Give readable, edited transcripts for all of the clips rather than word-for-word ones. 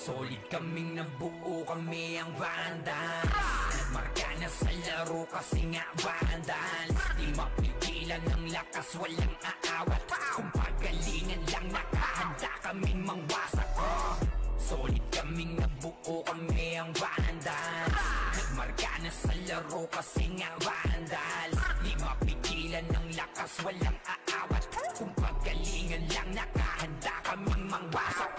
Solid kaming nabuo, kami ang Vandals. Nagmarka na sa laro kasi nga Vandals. Di mapigilan ng lakas, walang aawat. Kung pagalingan lang, nakahanda kaming mangwasak. Solid kaming nabuo, kami ang Vandals. Nagmarka na sa laro kasi nga Vandals. Di mapigilan ng lakas, walang aawat. Kung pagalingan lang, nakahanda kaming mangwasak.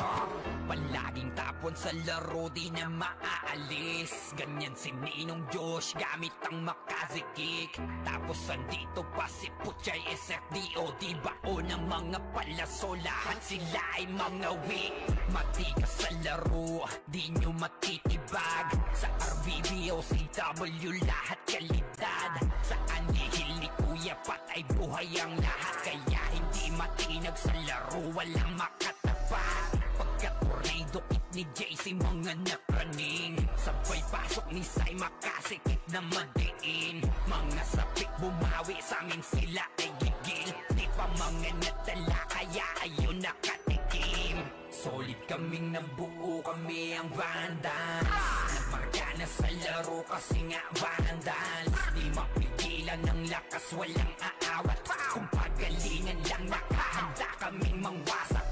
Palaging tapon sa laro, di na maaalis. Ganyan si Ninong Josh, gamit ang makazikik. Tapos andito pa si Puchay SFDO. Di bao ng mga palaso, lahat sila ay mga weak. Matikas sa laro, di nyo matitibag. Sa RBBO, CW, lahat kalidad. Sa anihil ni Kuya Pat ay buhay ang lahat. Kaya hindi matinag sa laro, walang makatapat. Pagka-tornado kit ni JC, mga napraning. Sabay pasok ni Sai, makasikip na madiin. Mga sapik bumawi, sa amin sila ay gigil. Di pa mga natala, kaya ayun nakatikim. Solid kaming nabuo, kami ang Vandals. Nagmarka na sa laro kasi nga Vandals. Di mapigilan ng lakas, walang aawat. Kung pagalingan lang, nakahanda kaming mangwasak.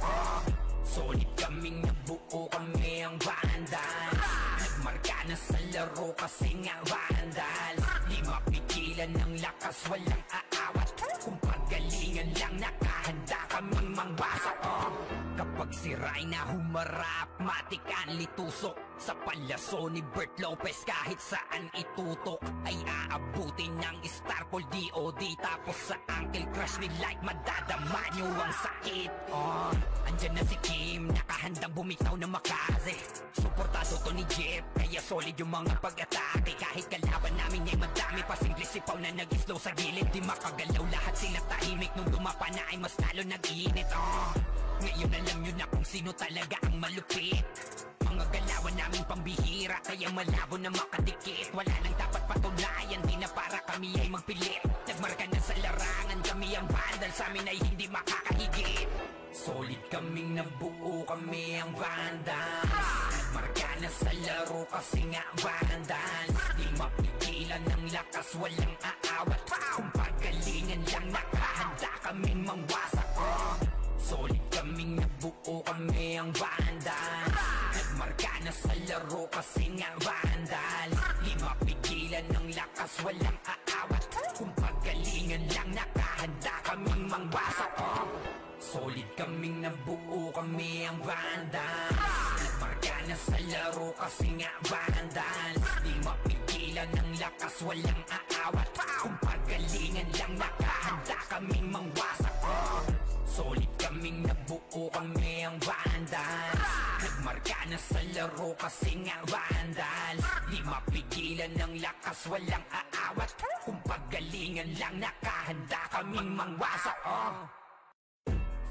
Solid kaming nabuo, kami ang Vandals. Nagmarka na sa laro kasi nga Vandals. Di mapigilan ng lakas, walang aawat. Kung pagalingan lang, nakahanda kaming mangwasak. Kapag si Rayna humarap, matikan litusok. Sa palaso ni Bert Lopez, kahit saan itutok ay aabutin ng Starpol DOD. Tapos sa Uncle Crush ni Light, madadama nyo ang sakit. Andyan na si Kim, nakahandang bumitaw na makaze. Suportado to ni Jeff, kaya solid yung mga pag-atake. Kahit kalaban namin ay madami pa, simple sipaw na nag-slow sa gilid. Di makagalaw, lahat sila tahimik. Nung dumapa na ay mas lalo nag-iinit. Ngayon alam nyo na kung sino talaga ang malupit. Mga galawan namin pambihira, kaya malabo na makadikit. Wala nang dapat patunayan, di na para kami ay magpilit. Nagmarka na sa larangan, kami ang Vandals, sa amin ay hindi makakahigit. Solid kaming nabuo, kami ang Vandals. Nagmarka na sa laro kasi nga Vandals. Di mapigilan ng lakas, walang aawat. Kung pagalingan lang, nakahanda kaming mangwasak. Solid kaming nabuo, kami ang Vandals. Nagmarka na sa laro kasi nga Vandals. Di mapigilan ng lakas, walang aawat. Kung pagalingan lang, nakahanda kaming mangwasak. Solid kaming nabuo, kami ang Vandals. Nagmarka na sa laro kasi nga Vandals. Di mapigilan ng lakas, walang aawat. Kung pagalingan lang, nakahanda kaming mangwasak. Solid kaming nabuo, kami ang Vandals. Nagmarka na sa laro kasi nga Vandals. Di mapigilan ng lakas, walang aawat. Kung pagalingan lang, nakahanda kaming mangwasak.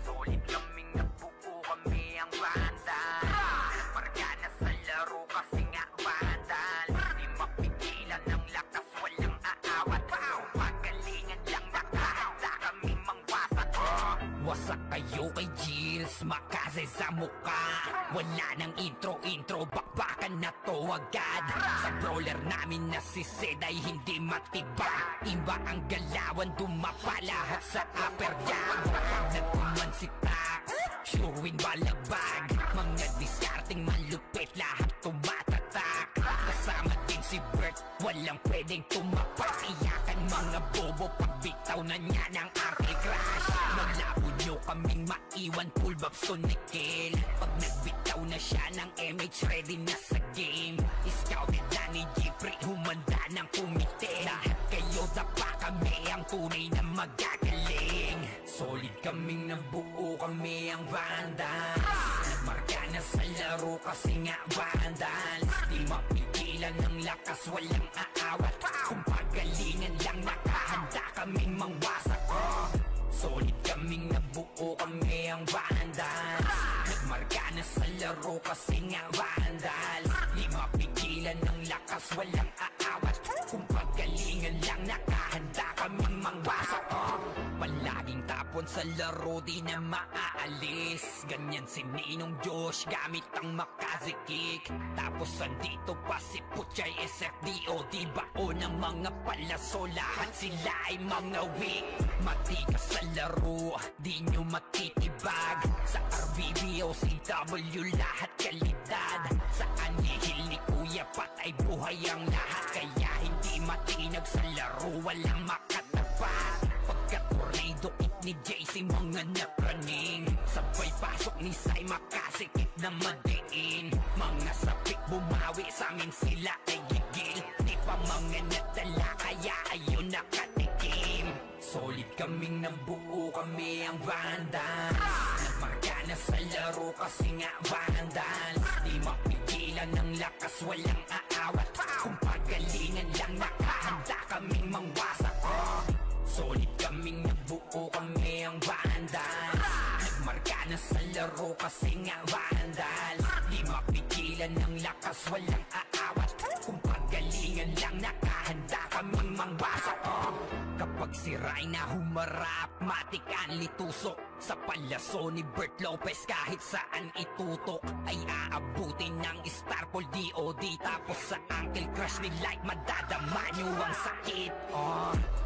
Solid kaming nabuo, kami ang Vandals. Nagmarka na sa laro kasi nga Vandals. Di mapigilan ng lakas, walang aawat. Kung pagalingan lang, nakahanda kaming mangwasak. Wasak kayo kay Gilles, makaze sa muka. Wala nang intro, bakbakan na to agad. Sa brawler namin na si Zed ay hindi matibag. Iba ang galawan, dumapa lahat sa upper jab. Nagkuman si Tax, sure win balagbag. Mga diskarting malupit, lahat tumatatak. Kasama din si Bert, walang pwedeng tumapak. Iyakan mga bobo, pagbitaw na niya ng Uncle Crush. Malabo nyo kaming maiwan, full babs to Nickel. Pag nagbitaw na siya ng MH, ready na sa game. Scouted na ni Jeffrey, humanda ng kumite. Lahat kayo dapa, kami ang tunay na magagaling. Solid kaming nabuo, kami ang Vandals. Nagmarka na sa laro kasi nga Vandals. Di mapigilan ng lakas, walang aawat. Kung pagalingan lang, nakahanda kaming mangwasak. Solid kaming nabuo, kami ang Vandals. Nagmarka na sa laro kasi nga Vandals. Di mapigilan ng lakas, walang aawat. Kung pagalingan lang, nakahanda kaming mangwasak. Palagi Palaging tapon sa laro, di na maaalis. Ganyan si Ninong Josh gamit ang makazikik. Tapos andito pa si Puchay SFDO, di bao ng mga palaso, lahat sila ay mga weak. Matikas sa laro, di nyo matitibag. Sa RBB o CW lahat kalidad. Sa anihil ni Kuya Pat ay buhay ang lahat. Kaya hindi matinag sa laro, walang makatapat. Pagka-tornado kick ni JC mga napraning. Sabay pasok ni Sai makasikip na madiin. Mga sapik bumawi sa amin sila ay gigil. Di pa mga natala kaya ayun nakatikim. Solid kaming nabuo, kami ang Vandals. Nagmarka na sa laro kasi nga Vandals. Di mapigilan ng lakas, walang aawat. Kung pagalingan lang nakahanda kaming mangwasak. Solid kaming nabuo, kami ang Vandals. Nagmarka na sa laro kasi nga Vandals. Di mapigilan ng lakas, walang aawat. Kung pagalingan lang nakahanda kaming mangwasak. Kapag si Rayna humarap, matik ang litusok. Sa palaso ni Bert Lopez kahit saan itutok ay aabutin ng Starpol DOD. Tapos sa Uncle Crush ni Light madadama nyo ang sakit.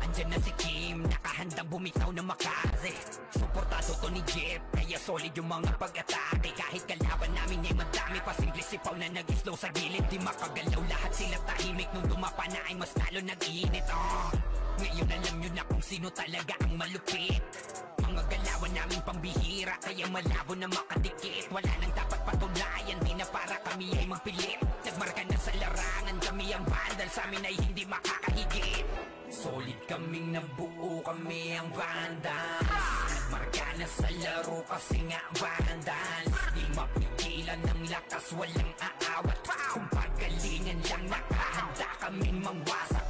Andyan na si Kim, nakahandang bumitaw na makaze. Suportado to ni Jeff, kaya solid yung mga pag-atake. Kahit kalaban namin ay madami pa, simple sipaw na nag-slow sa gilid. Di makagalaw, lahat sila tahimik. Nung dumapa na ay mas lalo nag-iinit. Ngayon alam nyo na kung sino talaga ang malupit. Mga galawan namin pambihira, kaya malabo na makadikit. Wala nang dapat patunayan, di na para kami ay magpilit. Nagmarka na sa larangan, kami ang Vandal, sa amin ay hindi makakahigit. Solid kaming nabuo, kami ang Vandals. Nagmarka na sa laro kasi nga Vandals. Di mapigilan ng lakas, walang aawat. Kung pagalingan lang nakahanda kaming mangwasak.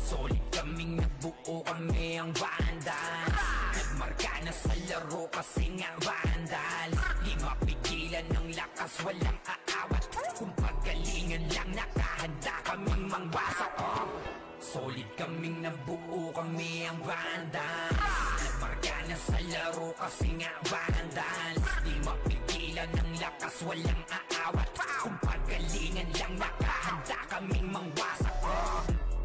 Solid kaming nabuo, kami ang Vandals. Nagmarka na sa laro kasi nga Vandals. Di mapigilan ng lakas, walang aawat. Kung pagalingan lang nakahanda kaming mangwasak. Solid kaming nabuo, kami ang Vandals. Nagmarka na sa laro kasi nga Vandals. Di mapigilan ng lakas, walang aawat. Kung pagalingan lang nakahanda kaming mangwasak.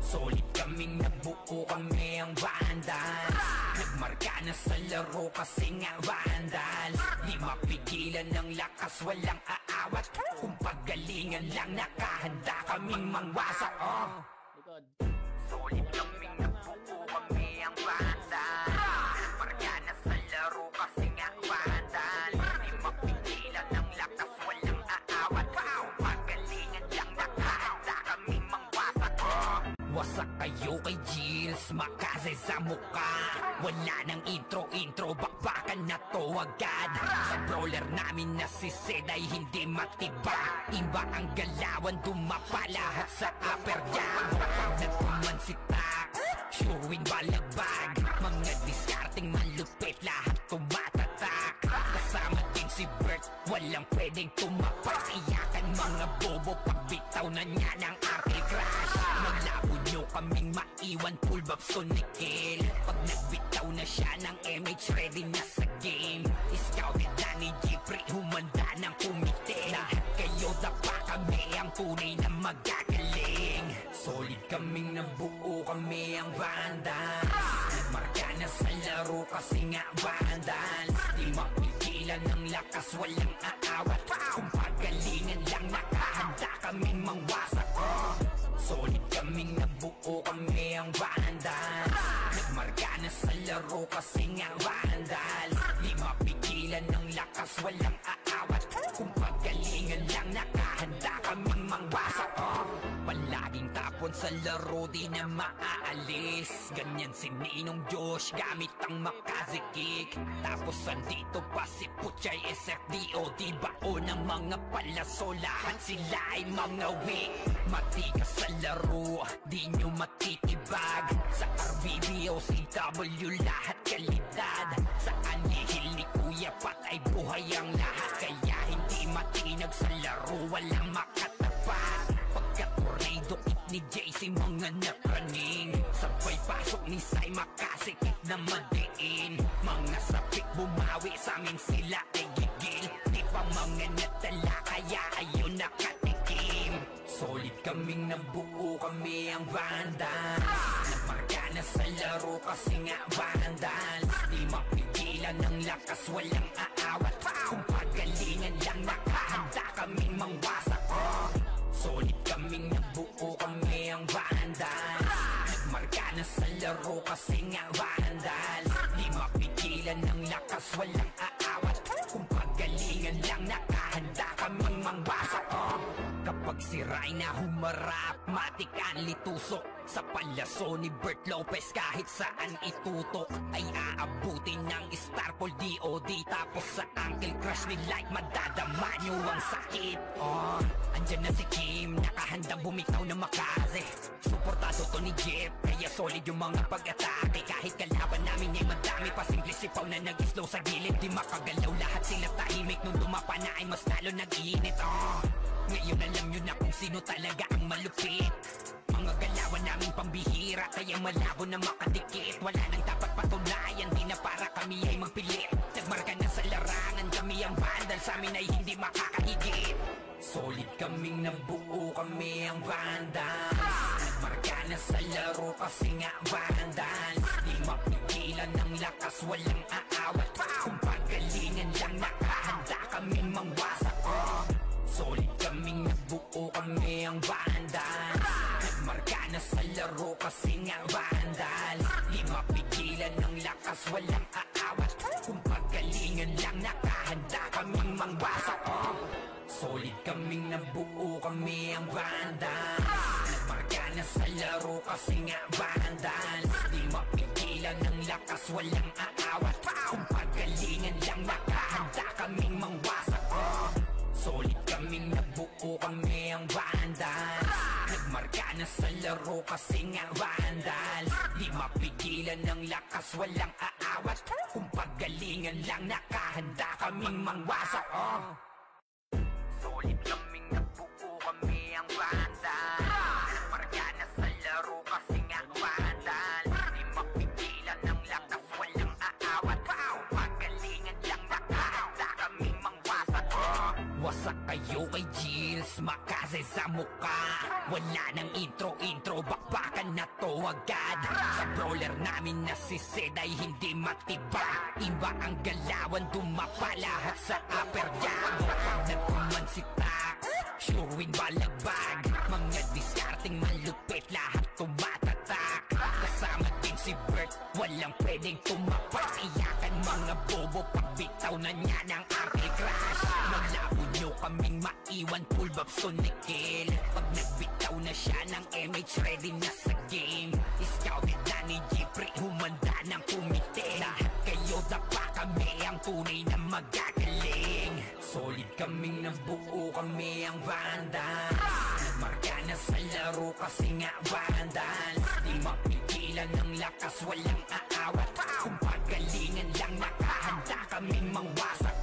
Solid kaming nabuo, kami ang Vandals. Nagmarka na sa laro kasi nga Vandals. Di mapigilan ng lakas, walang aawat. Kung pagalingan lang nakahanda kaming mangwasak. Solid kaming nabuo, kami ang Vandals. Nagmarka na sa laro kasi nga Vandals. Di mapigilan ng lakas, walang aawat. Kung pagalingan lang nakahanda kaming mangwasak. Wasak kayo kay Gilles, makaze sa mukha. Wala nang intro, bakbakan na to agad. Sa brawler namin na si Zed ay hindi matiba. Iba ang galawan, dumapa lahat sa upper jam. Kapag nagtuman si Tax, sure win balagbag. Mga discarding malupit, lahat tumatatak. Kasama din si Bert, walang pwedeng tumapak. Iyakan mga bobo, pagbitaw na niya ng Uncle Crush. Maglabo nyo kaming maiwan, full babs to Nickel. Pag nagbitaw na siya ng MH, ready na sa game. Scouted na ni Jeffrey, humanda ng kumite. Lahat kayo dapa, kami ang tunay na magagaling. Solid kaming nabuo, kami ang Vandals. Nagmarka na sa laro kasi nga Vandals. Di mapigilan ng lakas, walang aawat. Kung pagalingan lang nakahanda kaming mangwasak. Solid kaming nabuo, kami ang Vandals. Nagmarka na sa laro kasi nga Vandals. Di mapigilan ng lakas, walang aawat. Kung pagalingan lang nakahanda kaming mangwasak. Palaging tapon sa laro, di na maaalis. Ganyan si Ninong Josh gamit ang makazikik. Tapos andito pa si Puchay SFDO, di bao ng mga palaso, lahat sila ay mga weak. Matikas sa laro, di nyo matitibag. Sa RBB o CW lahat kalidad. Sa anihil ni Kuya Pat ay buhay ang lahat. Kaya hindi matinag sa laro, walang makatapat. Pagka-tornado ni JC, mga napraning. Sabay pasok ni Sai, makasikip na madiin. Mga sapik bumawi, sa amin sila ay gigil. Di pa mga natala, kaya ayun nakatikim. Solid kaming nabuo, kami ang Vandals. Nagmarka na sa laro kasi nga Vandals. Di mapigilan ng lakas, walang aawat. Kung pagalingan lang, nakahanda kaming mangwasak. Solid kaming nabuo, kami ang Vandals. Nagmarka na sa laro kasi nga Vandals. Di mapigilan ng lakas, walang aawat. Kung pagalingan lang, nakahanda kaming mangwasak. Kapag si Rhina humarap, matik ang litusok. Sa palaso ni Bert Lopez, kahit saan itutok ay aabutin ng Starpol DOD. Tapos sa Uncle Crush ni Light, madadama nyo ang sakit. Andyan na si Kim, nakahandang bumitaw na makaze. Suportado to ni Jeff, kaya solid yung mga pag-atake. Kahit kalaban namin ay madami pa, simple sipaw na nag-slow sa gilid. Di makagalaw, lahat sila tahimik. Nung dumapa na ay mas lalo nag-iinit. Ngayon alam nyo na kung sino talaga ang malupit. Mga galawan namin pambihira, kaya malabo na makadikit. Wala nang dapat patunayan, di na para kami ay magpilit. Nagmarka na sa larangan, kami ang Vandal, sa amin ay hindi makakahigit. Solid kaming nabuo, kami ang Vandals. Nagmarka na sa laro kasi nga Vandals. Di mapigilan ng lakas, walang aawat. Kung pagalingan lang, nakahanda kaming mangwasak. Solid kaming nabuo, kami ang Vandals. Nagmarka na sa laro kasi nga Vandals. Di mapigilan ng lakas, walang aawat. Kung pagalingan lang, nakahanda kaming mangwasak. Solid kaming nabuo, kami ang Vandals. Nagmarka na sa laro kasi nga Vandals. Di mapigilan ng lakas, walang aawat. Kung pagalingan lang, nakahanda kaming mangwasak. Solid kaming nabuo, kami ang Vandals. Nagmarka na sa laro kasi nga Vandals. Di mapigilan ng lakas, walang aawat. Kung pagalingan lang, nakahanda kaming mangwasak. Solid kaming nabuo, kami ang Vandals. Nagmarka na sa laro kasi nga Vandals. Di mapigilan ng lakas, walang aawat. Kung pagalingan lang, nakahanda kaming mangwasak. Wasak kayo kay Jills, makaze sa muka. Wala nang intro, bakbakan na to agad. Sa brawler namin na si Zed ay hindi matiba. Iba ang galawan, dumapa lahat sa upper jab. Nagkuman si Tax, sure win balagbag. Mga diskarting malupit, lahat tumatatak. Kasama din si Bert, walang pwedeng tumapat. Iyakan mga bobo, pagbitaw na niya ng Uncle Crush. Malabo nyo kaming maiwan, full bobs to Nikil. Pag nagbitaw na siya ng MH, ready na sa game. Scouted na ni Jeffrey, humanda ng kumite. Lahat kayo dapa, kami ang tunay na magagaling. Solid kaming nabuo, kami ang Vandals. Nagmarka na sa laro kasi nga Vandals. Di mapigilan ng lakas, walang aawat. Kung pagalingan lang, nakahanda kaming mangwasak.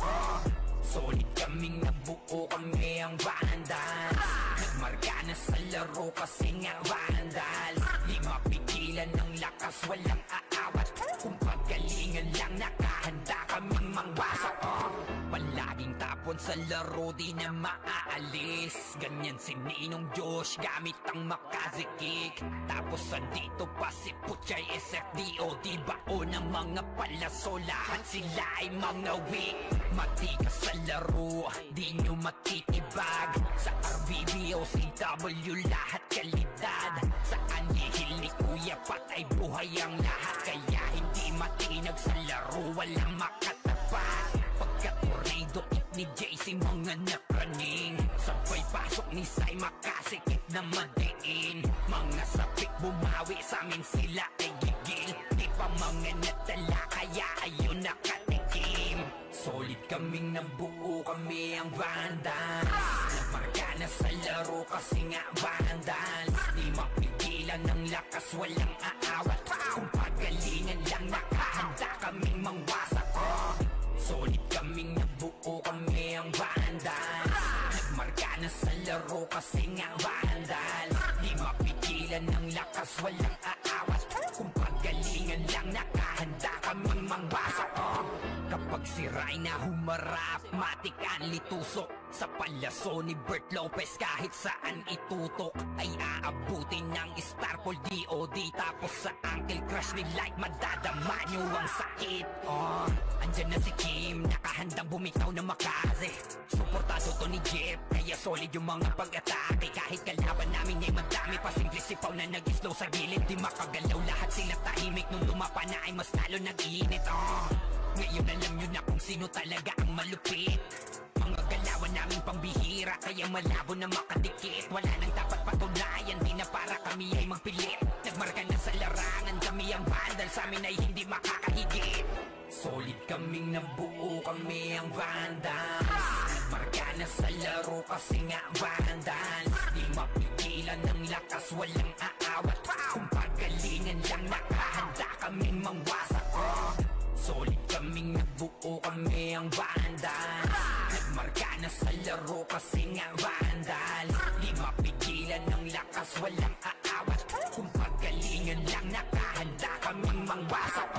Solid kaming nabuo, kami ang Vandals. Nagmarka na sa laro kasi nga Vandals. Di mapigilan ng lakas, walang aawat. Kung pagalingan lang, nakahanda kaming mangwasak. Palaging tapon sa laro, di na maaalis. Ganyan si Ninong Josh, gamit ang makaze kick. Tapos andito pa si Puchay SFDO. Di bao ng mga palaso, lahat sila ay mga weak. Matikas sa laro, di nyo matitibag. Sa RBB o CW, lahat kalidad. Sa anihil ni Kuya Pat ay buhay ang lahat. Kaya hindi matinag sa laro, walang makatapat. Pagka-corrido ni JC, mga napraning. Sabay pasok ni Sai, makasikip na madiin. Mga sapik bumawi, sa amin sila ay gigil. Di pa mga natala, kaya ayun nakatikim. Solid kaming nabuo, kami ang Vandals. Nagmarka na sa laro kasi nga Vandals. Di mapigilan ng lakas, walang aawat. Kung pagalingan lang, nakahanda kaming mangwasak. Solid kaming nabuo, kami ang Vandals. Nagmarka na sa laro laro kasi nga vandal. Di mapigilan ng lakas, walang aawat. Kung pagalingan lang, nakahanda kaming mangwasak. Kapag sira'y na humarap, matik ang litusok. Sa palaso ni Bert Lopez kahit saan itutok ay aabutin ng Starpol DOD. Tapos sa Uncle Crush ni Light madadama nyo ang sakit. Andyan na si Kim, nakahandang bumitaw na makaze. Suportado to ni Jeff, kaya solid yung mga pag-atake. Kahit kalaban namin ay madami pa, simple sipaw na nag-slow sa gilid. Di makagalaw, lahat sila tahimik. Nung lumapa na ay mas lalo nag-iinit. Ngayon alam nyo na kung sino talaga ang malupit. Mga galawan namin pambihira, kaya malabo na makadikit. Wala nang dapat patunayan, di na para kami ay magpilit. Nagmarka na sa larangan, kami ang vandal, sa amin ay hindi makakahigit. Solid kaming nabuo, kami ang vandals. Nagmarka na sa laro kasi nga vandals. Di mapigilan ng lakas, walang aawat. Kung pagalingan lang, nakahanda kaming mangwasak. Solid kaming nabuo, kami ang vandals. Nagmarka na sa laro kasi nga vandals. Di mapigilan ng lakas, walang aawat. Kung pagalingan lang, nakahanda kaming mangwasak.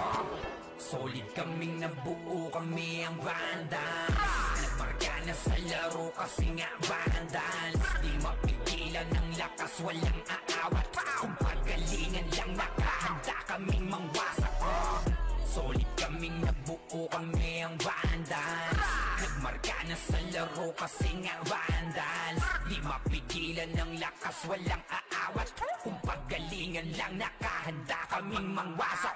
Solid kaming nabuo, kami ang vandals. Nagmarka na sa laro kasi nga vandals. Di mapigilan ng lakas, walang aawat. Kung pagalingan lang, nakahanda kaming mangwasak. Solid kaming nabuo, kami ang vandals. Nagmarka na sa laro kasi nga vandals. Di mapigilan ng lakas, walang aawat. Kung pagalingan lang, nakahanda kaming mangwasak.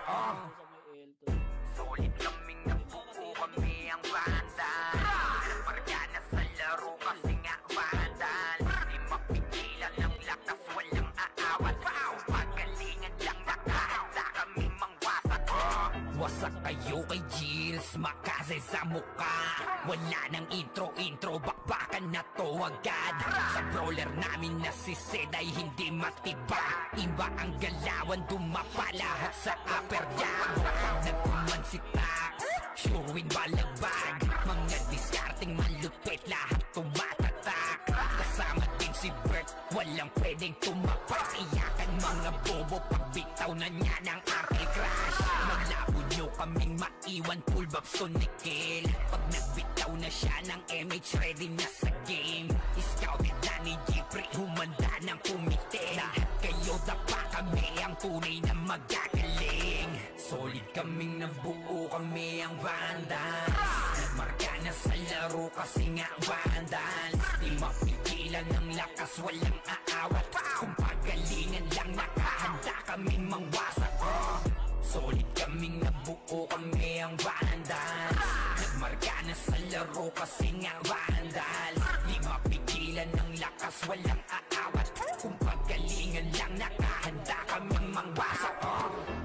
Solid kaming nabuo, kami ang vandals. Nagmarka na sa laro kasi nga vandals. Di mapigilan ng lakas, walang aawat. Kung pagalingan lang, nakahanda kaming mangwasak. Wasak kayo kay Gilles, makaze sa muka. Wala nang intro, bakbakan na to agad. Sa brawler namin na si Sed ay hindi matiba. Iba ang galawan, dumapa lahat sa upper jab. Pag nagpuman si Tax, sure win balagbag. Mga discarding malupit, lahat tumatatak. Kasama din si Bert, walang pwedeng tumapak. Iyakan mga bobo, pagbitaw na niya ng Uncle Crush. Malabo nyo kaming maiwan, full babs to Nickel. Pag nagbitaw na siya ng MH, ready na sa game. Scouted na ni Jeffrey, humanda ng kumite. Lahat kayo dapa, kami ang tunay na magagaling. Solid kaming nabuo, kami ang vandals. Nagmarka na sa laro kasi nga vandals. Di mapigilan ng lakas, walang aawat. Kung pagalingan lang, nakahanda kaming mangwasak. Solid kaming nabuo, kami ang vandals. Nagmarka na sa laro kasi nga vandals. Di mapigilan ng lakas, walang aawat. Kung pagalingan lang, nakahanda kaming mangwasak.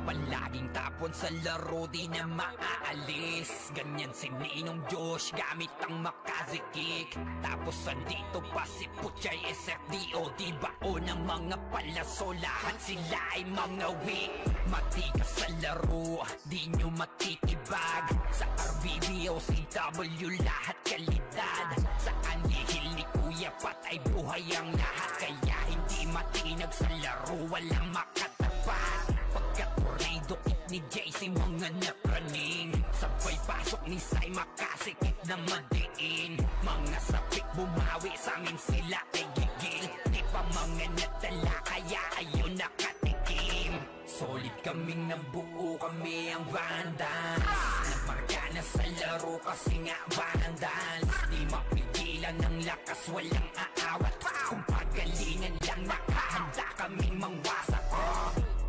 Palaging tapon sa laro, di na maaalis. Ganyan si Ninong Josh, gamit ang makaze kick. Tapos andito pa si Puchay SFDOD, bao ng mga palaso. Lahat sila ay mga weak. Matikas sa laro, di nyo matitibag. Sa RBB o CW, lahat kalidad. Sa anihil ni Kuya Pat ay buhay ang lahat. Kaya hindi matinag sa laro, walang makatapat. Pagka-tornado kick ni JC, mga napraning. Sabay pasok ni Sai, makasikip na madiin. Mga sapik bumawi, sa amin sila ay gigil. Di pa mga natala, kaya ayun nakatikim. Solid kaming nabuo, kami ang vandals. Nagmarka na sa laro kasi nga vandals. Di mapigilan ng lakas, walang aawat. Kung pagalingan lang, nakahanda kaming mangwasak.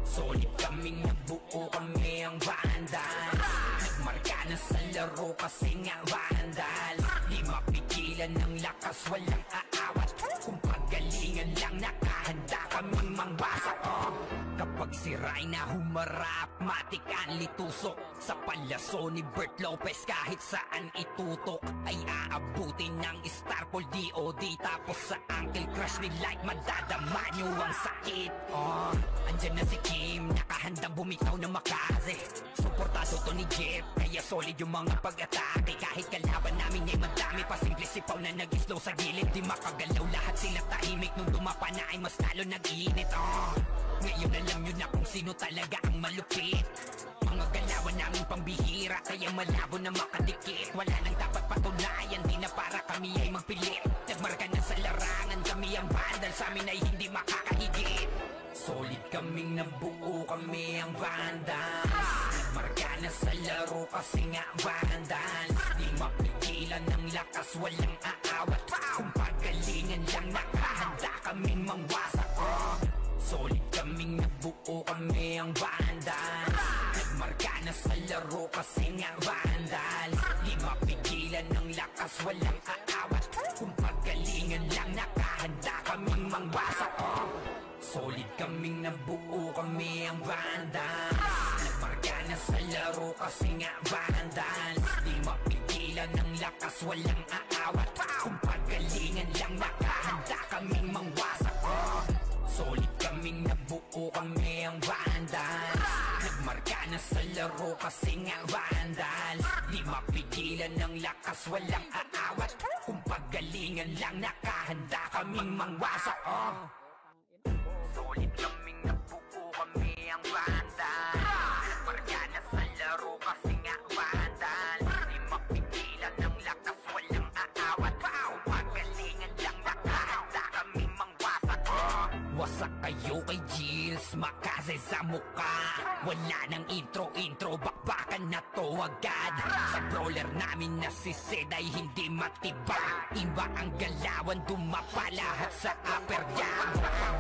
Solid kaming nabuo, kami ang vandals. Nagmarka na sa laro kasi nga vandals. Di mapigilan ng lakas, walang aawat. Kung pagalingan lang, nakahanda kaming mangwasak. Kapag siray na humarap, matikan litusok sa palyaso ni Bert Lopez. Kahit saan itutok ay aabutin ng Starpol DOD. Tapos sa Uncle Crush ni Light madadama nyo ang sakit. Andyan na si Kim, nakahandang bumitaw ng makaze. Suportado to ni Jeff, kaya solid yung mga pag-atake. Kahit kalaban namin ay madami pa, simple sipaw na nag-slow sa gilid. Di makagalaw, lahat sila tahimik. Nung dumapa na ay mas lalo nag-iinit. Ngayon alam nyo na kung sino talaga ang malupit. Mga galawan namin pambihira, kaya malabo na makadikit. Wala nang dapat patunayan, di na para kami ay magpilit. Nagmarka na sa larangan, kami ang bandal, sa amin ay hindi makakahigit. Solid kaming nabuo, kami ang Vandals. Nagmarka na sa laro kasi nga Vandals. Di mapigilan ng lakas, walang aawat. Kung pagalingan lang, nakahanda kaming mangwasak. Solid kaming nabuo, kami ang Vandals. Nagmarka na sa laro kasi nga Vandals. Di mapigilan ng lakas, walang aawat. Kung pagalingan lang, nakahanda kaming mangwasak. Solid kaming nabuo, kami ang Vandals. Nagmarka na sa laro kasi nga Vandals. Di mapigilan ng lakas, walang aawat. Kung pagalingan lang, nakahanda kaming mangwasak. Solid kaming nabuo, kami ang Vandals. Nagmarka na sa laro kasi nga Vandals. Di mapigilan ng lakas, walang aawat. Kung pagalingan lang, nakahanda kaming mangwasak. Solid kaming nabuo, kami ang Vandals. Nagmarka na sa laro kasi nga Vandals. Di mapigilan ng lakas, walang aawat. Kung pagalingan lang, nakahanda kaming mangwasak. Wasak kayo kay Gilles, makaze sa muka. Wala nang intro, bakbakan na to agad. Sa brawler namin na si Zed ay hindi matibag. Iba ang galawan, dumapa lahat sa upper jab.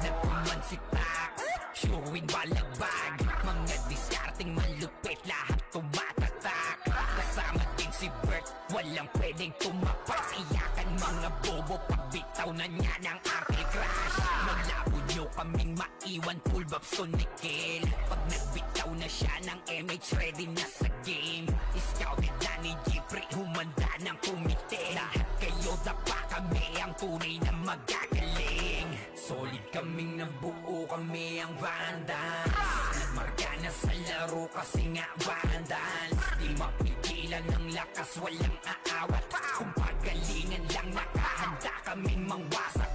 Nagpuman si Tax, showing balagbag. Mga diskarting malupit, lahat tumatatak. Kasama din si Bert, walang pwedeng tumapak. Iyakan mga bobo, pagbitaw na niya ng Uncle Crush. Malabo nyo kaming maiwan, full babs to Nickel. Pag nagbitaw na siya ng MH, ready na sa game. Scouted na ni Jeffrey, humanda ng kumite. Lahat kayo dapa, kami ang tunay na magagaling. Solid kaming nabuo, kami ang Vandals. Nagmarka na sa laro kasi nga Vandals. Di mapigilan ng lakas, walang aawat. Kung pagalingan lang, nakahanda kaming mangwasak.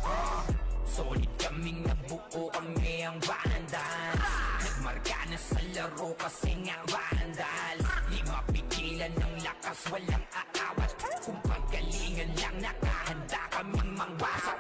Solid kaming nabuo, kami ang Vandals. Nagmarka na sa laro kasi nga Vandals. Di mapigilan ng lakas, walang aawat. Kung pagalingan lang, nakahanda kaming mangwasak.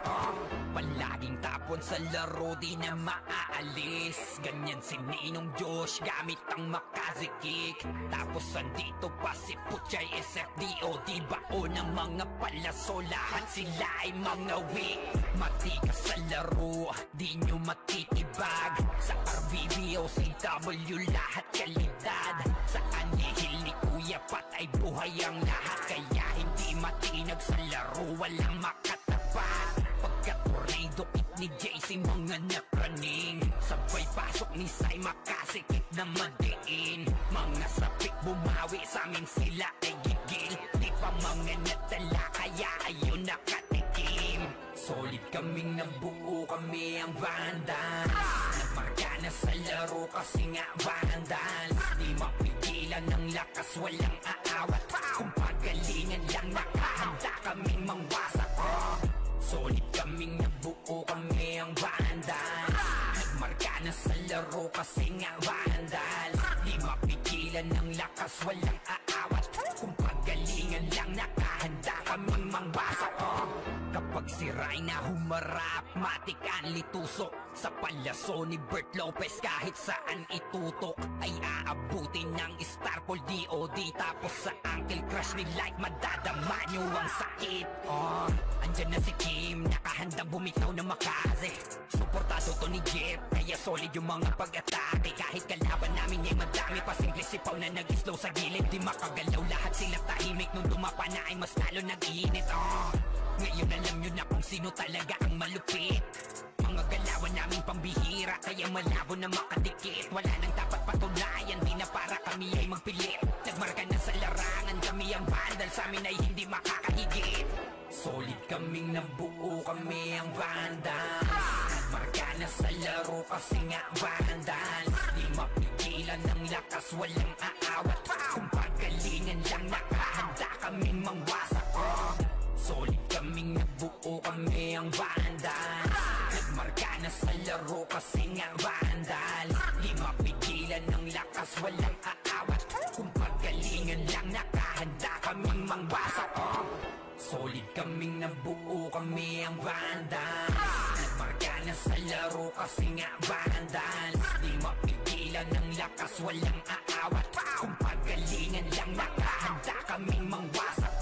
Palaging tapon sa laro, di na maaalis. Ganyan si Ninong Josh, gamit ang makaze kick. Tapos andito pa si Puchay SFDOD, bao ng mga palaso, lahat sila ay mga weak. Matikas sa laro, di nyo matitibag. Sa RBB o CW, lahat kalidad. Sa anihil ni Kuya Pat ay buhay ang lahat. Kaya hindi matinag sa laro, walang makatapat. Pagka-tornado kick ni JC, mga napraning. Sabay pasok ni Sai, makasikip na madiin. Mga sapik bumawi, sa amin sila ay gigil. Di pa mga natala, kaya ayun nakatikim. Solid kaming nabuo, kami ang Vandals. Nagmarka na sa laro kasi nga Vandals. Di mapigilan ng lakas, walang aawat. Kung pagalingan lang, nakahanda kaming mangwasak. Solid kaming nabuo, kami ang Vandals. Nagmarka na sa laro kasi nga Vandals. Di mapigilan ng lakas, walang aawat. Kung pagalingan lang, nakahanda kaming mangwasak. Kapag siray na humarap, matikan litusok sa palyaso ni Bert Lopez. Kahit saan itutok ay aabutin ng Starpol DOD. Tapos sa Uncle Crush ni Light, madadama nyo ang sakit. Andyan na si Kim, nakahandang bumitaw ng makaze. Suportado to ni Jeff, kaya solid yung mga pag-atake. Kahit kalaban namin ay madami pa, simple sipaw na nag-slow sa gilid. Di makagalaw, lahat sila tahimik. Nung dumapa na ay mas lalo nag-iinit. Ngayon alam nyo na kung sino talaga ang malupit. Mga galawan naming pambihira, kaya malabo na makadikit. Wala nang dapat patunayan, di na para kami ay magpilit. Nagmarka na sa larangan, kami ang vandal, sa amin ay hindi makakahigit. Solid kaming nabuo, kami ang vandals. Nagmarka na sa laro kasi nga vandals. Di mapigilan ng lakas, walang aawat. Kung pagalingan lang nakahanda kaming mangwasak. Solid kaming nabuo, kami ang vandals. Nagmarka na sa laro kasi nga vandals. Di mapigilan ng lakas, walang aawat. Kung pagalingan lang nakahanda kaming mangwasak. Solid kaming nabuo, kami ang vandals. Nagmarka na sa laro kasi nga vandals. Di mapigilan ng lakas, walang aawat. Kung pagalingan lang nakahanda kaming mangwasak.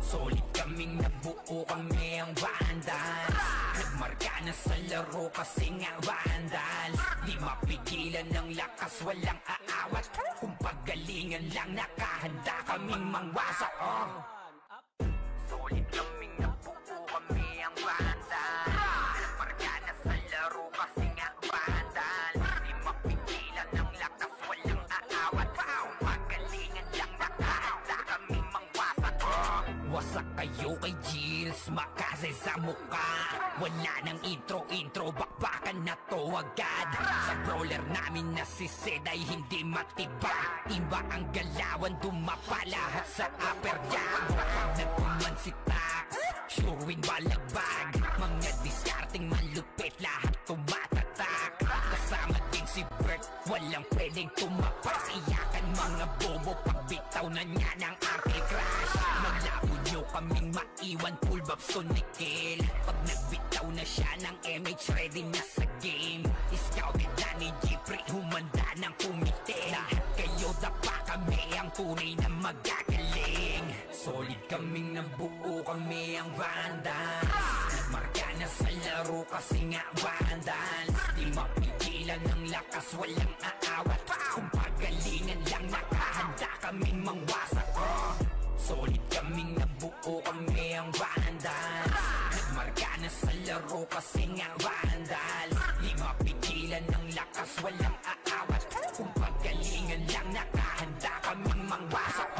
Solid kaming nabuo, kami ang vandals. Nagmarka na sa laro kasi nga vandals. Di mapigilan ng lakas, walang aawat. Kung pagalingan lang nakahanda kaming mangwasak. Solid kaming nabuo, kami ang vandals. Nagmarka na sa laro kasi nga vandals. Di mapigilan ng lakas, walang aawat. Kung pagalingan lang nakahanda kaming mangwasak. Wasak kayo kay Gilles, makase sa mukha. Wala nang intro, bakbakan na to agad. Sa brawler namin na si Zed ay hindi matibag. Iba ang galawan, dumapa lahat sa upper jab. Nagpuman si Tax, sure win balagbag. Mga diskarting malupit, lahat tumatatak. Kasama din si Bert, walang pwedeng tumapak. Iyakan mga bobo, pagbitaw na niya ng anti-crash. Maglabo nyo kaming maiwan, full babs to Nickel. Pag nagbitaw na siya ng MH, ready na sa game. Scouted na ni Jeffrey, humanda ng kumite. Lahat kayo dapa, kami ang tunay na magagaling. Solid kaming nabuo, kami ang vandals. Nagmarka na sa laro kasi nga vandals. Di mapigilan ng lakas, walang aawat. Kung pagalingan lang nakahanda kaming mangwasak. Solid kaming nabuo, kami ang vandals. Nagmarka na sa laro kasi nga vandals. Di mapigilan ng lakas, walang aawat. Kung pagalingan lang nakahanda kaming mangwasak.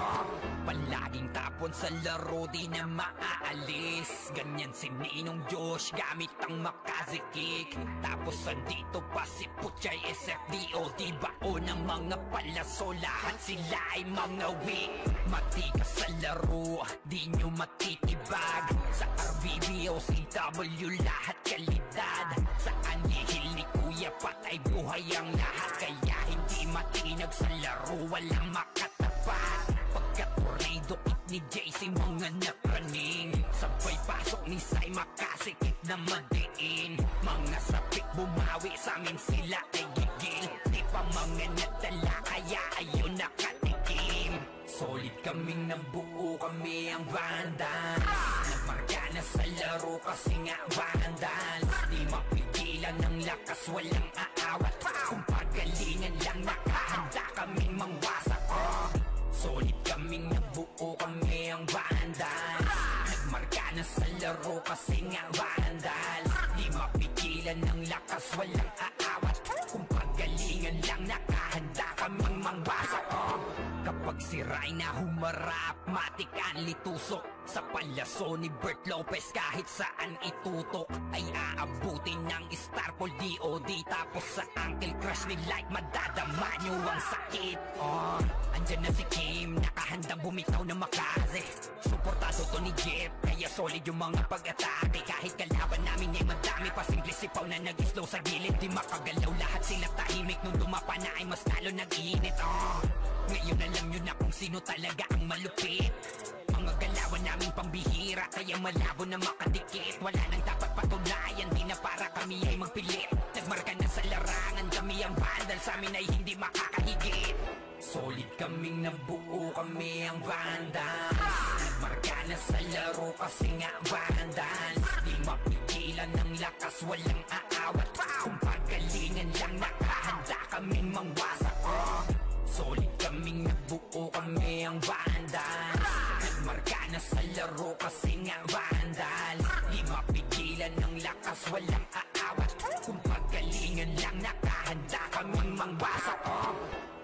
Palaging tapon sa laro, di na maaalis. Ganyan si Ninong Josh, gamit ang Makaze kick. Tapos andito pa si Puchay SFDO. Di bao ng mga palaso, lahat sila ay mga weak. Matikas sa laro, di nyo matitibag. Sa RBB o CW, lahat kalidad. Sa anihil ni Kuya Pat ay buhay ang lahat. Kaya hindi matinag sa laro, walang makatapat. Pagka-tornado it ni JC, mga napraning. Sabay pasok ni Sai, makasikip na madiin. Mga sapik bumawi, sa amin sila ay gigil. Di pa mga nadala, kaya ayun nakatikim. Solid kaming nabuo, kami ang vandals. Nagmarka na sa laro kasi nga vandals. Di mapigilan ng lakas, walang aawat. Kung pagalingan lang nakahanda kaming mangwasak. Solid kaming nabuo, kami ang vandals. Nagmarka na sa laro kasi nga vandals. Di mapigilan ng lakas, walang aawat. Kung pagalingan lang nakahanda kaming mangwasak. Kapag si Rayna humarap, matik ang litusok. Sa palaso ni Bert Lopez, kahit saan itutok ay aabutin ng Starpol DOD. Tapos sa Uncle Crush ni Light, madadama nyo ang sakit. Andyan na si Kim, nakahandang bumitaw na Makaze. Suportado to ni Jeff, kaya solid yung mga pag-atake. Kahit kalaban namin ay madami pa, simple sipaw na nag-slow sa gilid. Di makagalaw, lahat sila tahimik. Nung dumapa na ay mas lalo nag-iinit. Ngayon alam nyo na kung sino talaga ang malupit. Mga galawan naming pambihira, kaya malabo na makadikit. Wala nang dapat patunayan, di na para kami ay magpilit. Nagmarka na sa larangan, kami ang vandal, sa amin ay hindi makakahigit. Solid kaming nabuo, kami ang vandals. Nagmarka na sa laro kasi nga vandals. Di mapigilan ng lakas, walang aawat. Kung pagalingan lang nakahanda kaming mangwasak. Solid kaming nabuo, kami ang vandals. Nagmarka na sa laro kasi nga vandals. Di mapigilan ng lakas, walang aawat. Paggalingan lang nakahanda kaming mangwasak.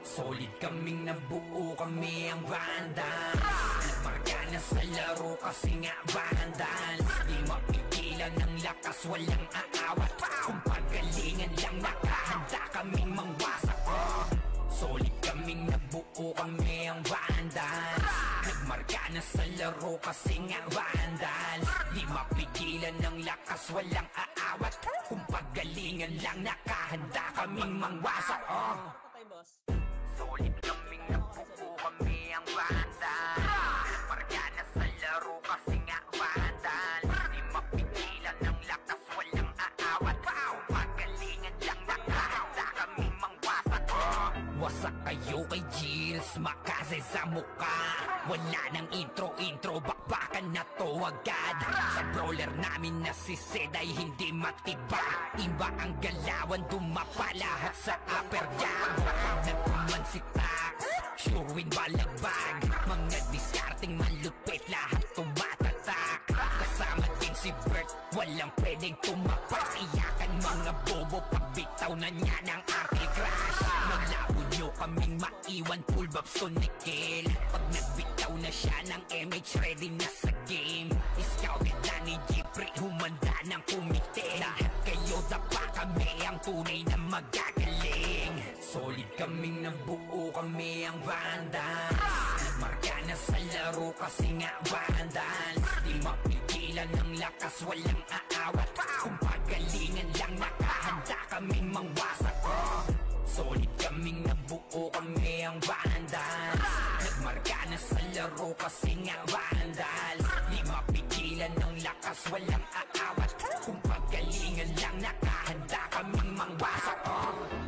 Solid kaming nabuo, kami ang Vandals. Nagmarka na sa laro kasi nga Vandals. Di mapigilan ng lakas, walang aawat. Kung paggalingan lang nakahanda kaming mangwasak. Solid kaming nabuo, kami ang Vandals. Nagmarka na sa laro kasi nga Vandals. Di mapigilan ng lakas, walang aawat. Kung paggalingan lang nakahanda kaming mangwasak. Solid kaming nabuo, kami ang Vandals. Nagmarka na sa laro kasi nga Vandals. Di mapigilan ng lakas, walang aawat. Kung paggalingan lang nakahanda kaming mangwasak. Wasak kayo kay Jills, makase sa mukha. Wala nang intro, bakbakan na to agad. Sa brawler namin na si Zed ay hindi matibag. Iba ang galawan, dumapa lahat sa upper jab. Nagkuman si Tax, sure win balagbag. Mga discarding malupit, lahat tumatatak. Kasama din si Bert, walang pwedeng tumapak. Iyakan mga bobo, pagbitaw na niya ng Uncle Crash. Maglabo nyo kaming maiwan, full babs to Nickel. Pag nagbitaw na siya ng MH, ready na sa game. Scouted na ni Jeffrey, humanda ng kumite. Lahat kayo dapa, kami ang tunay na magagaling. Solid kaming nabuo, kami ang Vandals. Nagmarka na sa laro kasi nga Vandals. Di mapigilan ng lakas, walang aawat. Kung pagalingan lang nakahanda kaming mangwasak. Solid kaming nabuo, kami ang Vandals. Nagmarka na sa laro kasi nga Vandals. Di mapigilan ng lakas, walang aawat. Kung pagalingan lang nakahanda kaming mangwasak.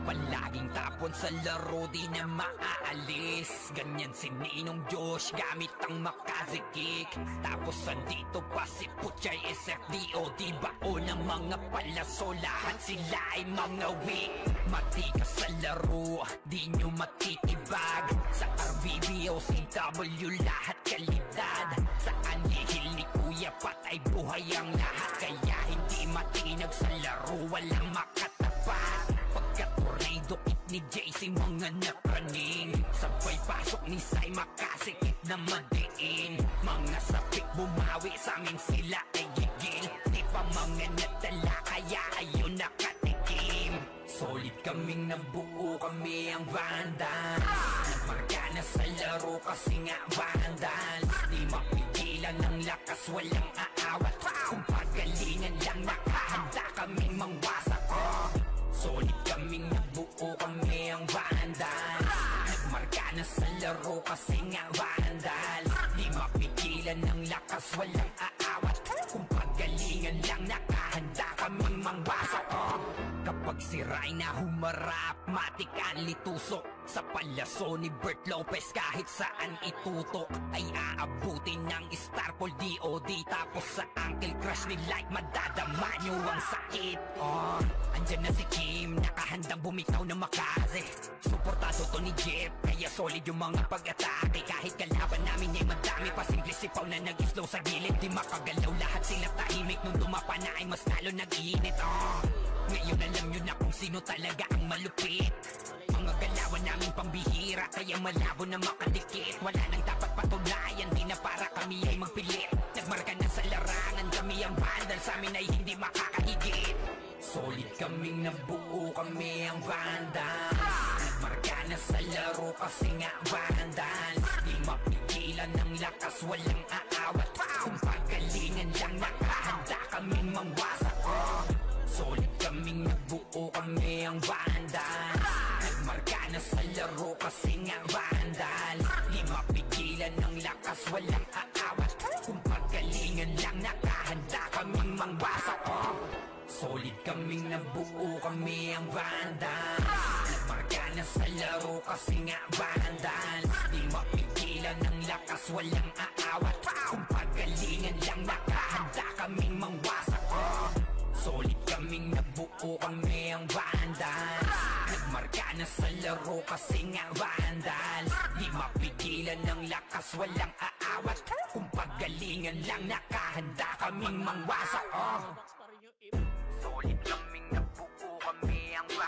Palaging tapon sa laro, di na maaalis. Ganyan si Ninong Josh, gamit ang Makaze kick. Tapos andito pa si Puchay SFDO. Di bao ng mga palaso, lahat sila ay mga weak. Matikas sa laro, di nyo matitibag. Sa RBBO, CW, lahat kalidad. Sa anihil ni Kuya patay buhay ang lahat. Kaya hindi matinag sa laro, walang makatapat. Pagka-tornado kit ni JC, mga napraning. Sabay pasok ni Sai, makasikip na madiin. Mga sapik bumawi, sa amin sila ay gigil. Di pa mga natala, kaya ayun nakatikim. Solid kaming nabuo, kami ang Vandals. Nagmarka na sa laro kasi nga Vandals. Di mapigilan ng lakas, walang aawat. Kung pagalingan lang nakahanda kaming mangwasak. Solid kaming nabuo, kami ang Vandals. Nagmarka na sa laro kasi nga Vandals. Di mapigilan ng lakas, walang aawat. Kung pagalingan lang nakahanda kaming mangwasak. Kapag si Rayna humarap, matik ang litusok. Sa palaso ni Bert Lopez, kahit saan itutok ay aabutin ng Starpol DOD. Tapos sa Uncle Crush ni Light, madadama nyo ang sakit. Andyan na si Kim, nakahandang bumitaw ng Makaze. Suportado to ni Jeff, kaya solid yung mga pag-atake. Kahit kalaban namin ay madami, pasimple sipaw na nag-slow sa gilid. Di makagalaw, lahat sila tahimik. Nung dumapa na ay mas lalo nag-iinit. Ngayon alam nyo na kung sino talaga ang malupit. Mga galawan namin pambihira, kaya malabo na makadikit. Wala nang dapat patunayan, di na para kami ay magpilit. Nagmarka na sa larangan, kami ang Vandal, sa amin ay hindi makakahigit. Solid kaming nabuo, kami ang Vandals. Nagmarka na sa laro kasi nga Vandals. Di mapigilan ng lakas, walang aawat. Kung pagalingan lang nakahanda kaming mangwasak. Solid kaming nabuo, kami ang Vandals. Nagmarka na sa laro kasi nga Vandals. Di mapigilan ng lakas, walang aawat. Kung pagalingan lang nakahanda kaming mangwasak. Solid kaming nabuo, kami ang Vandals. Nagmarka na sa laro kasi nga Vandals. Di mapigilan ng lakas, walang aawat. Kung pagalingan lang nakahanda kaming mangwasak. Solid kaming nabuo, kami ang Vandals. Nagmarka na sa laro kasi nga Vandals. Di mapigilan ng lakas, walang aawat. Kung pagalingan lang nakahanda kaming mangwasak. Solid kaming nabuo, kami ang Vandals.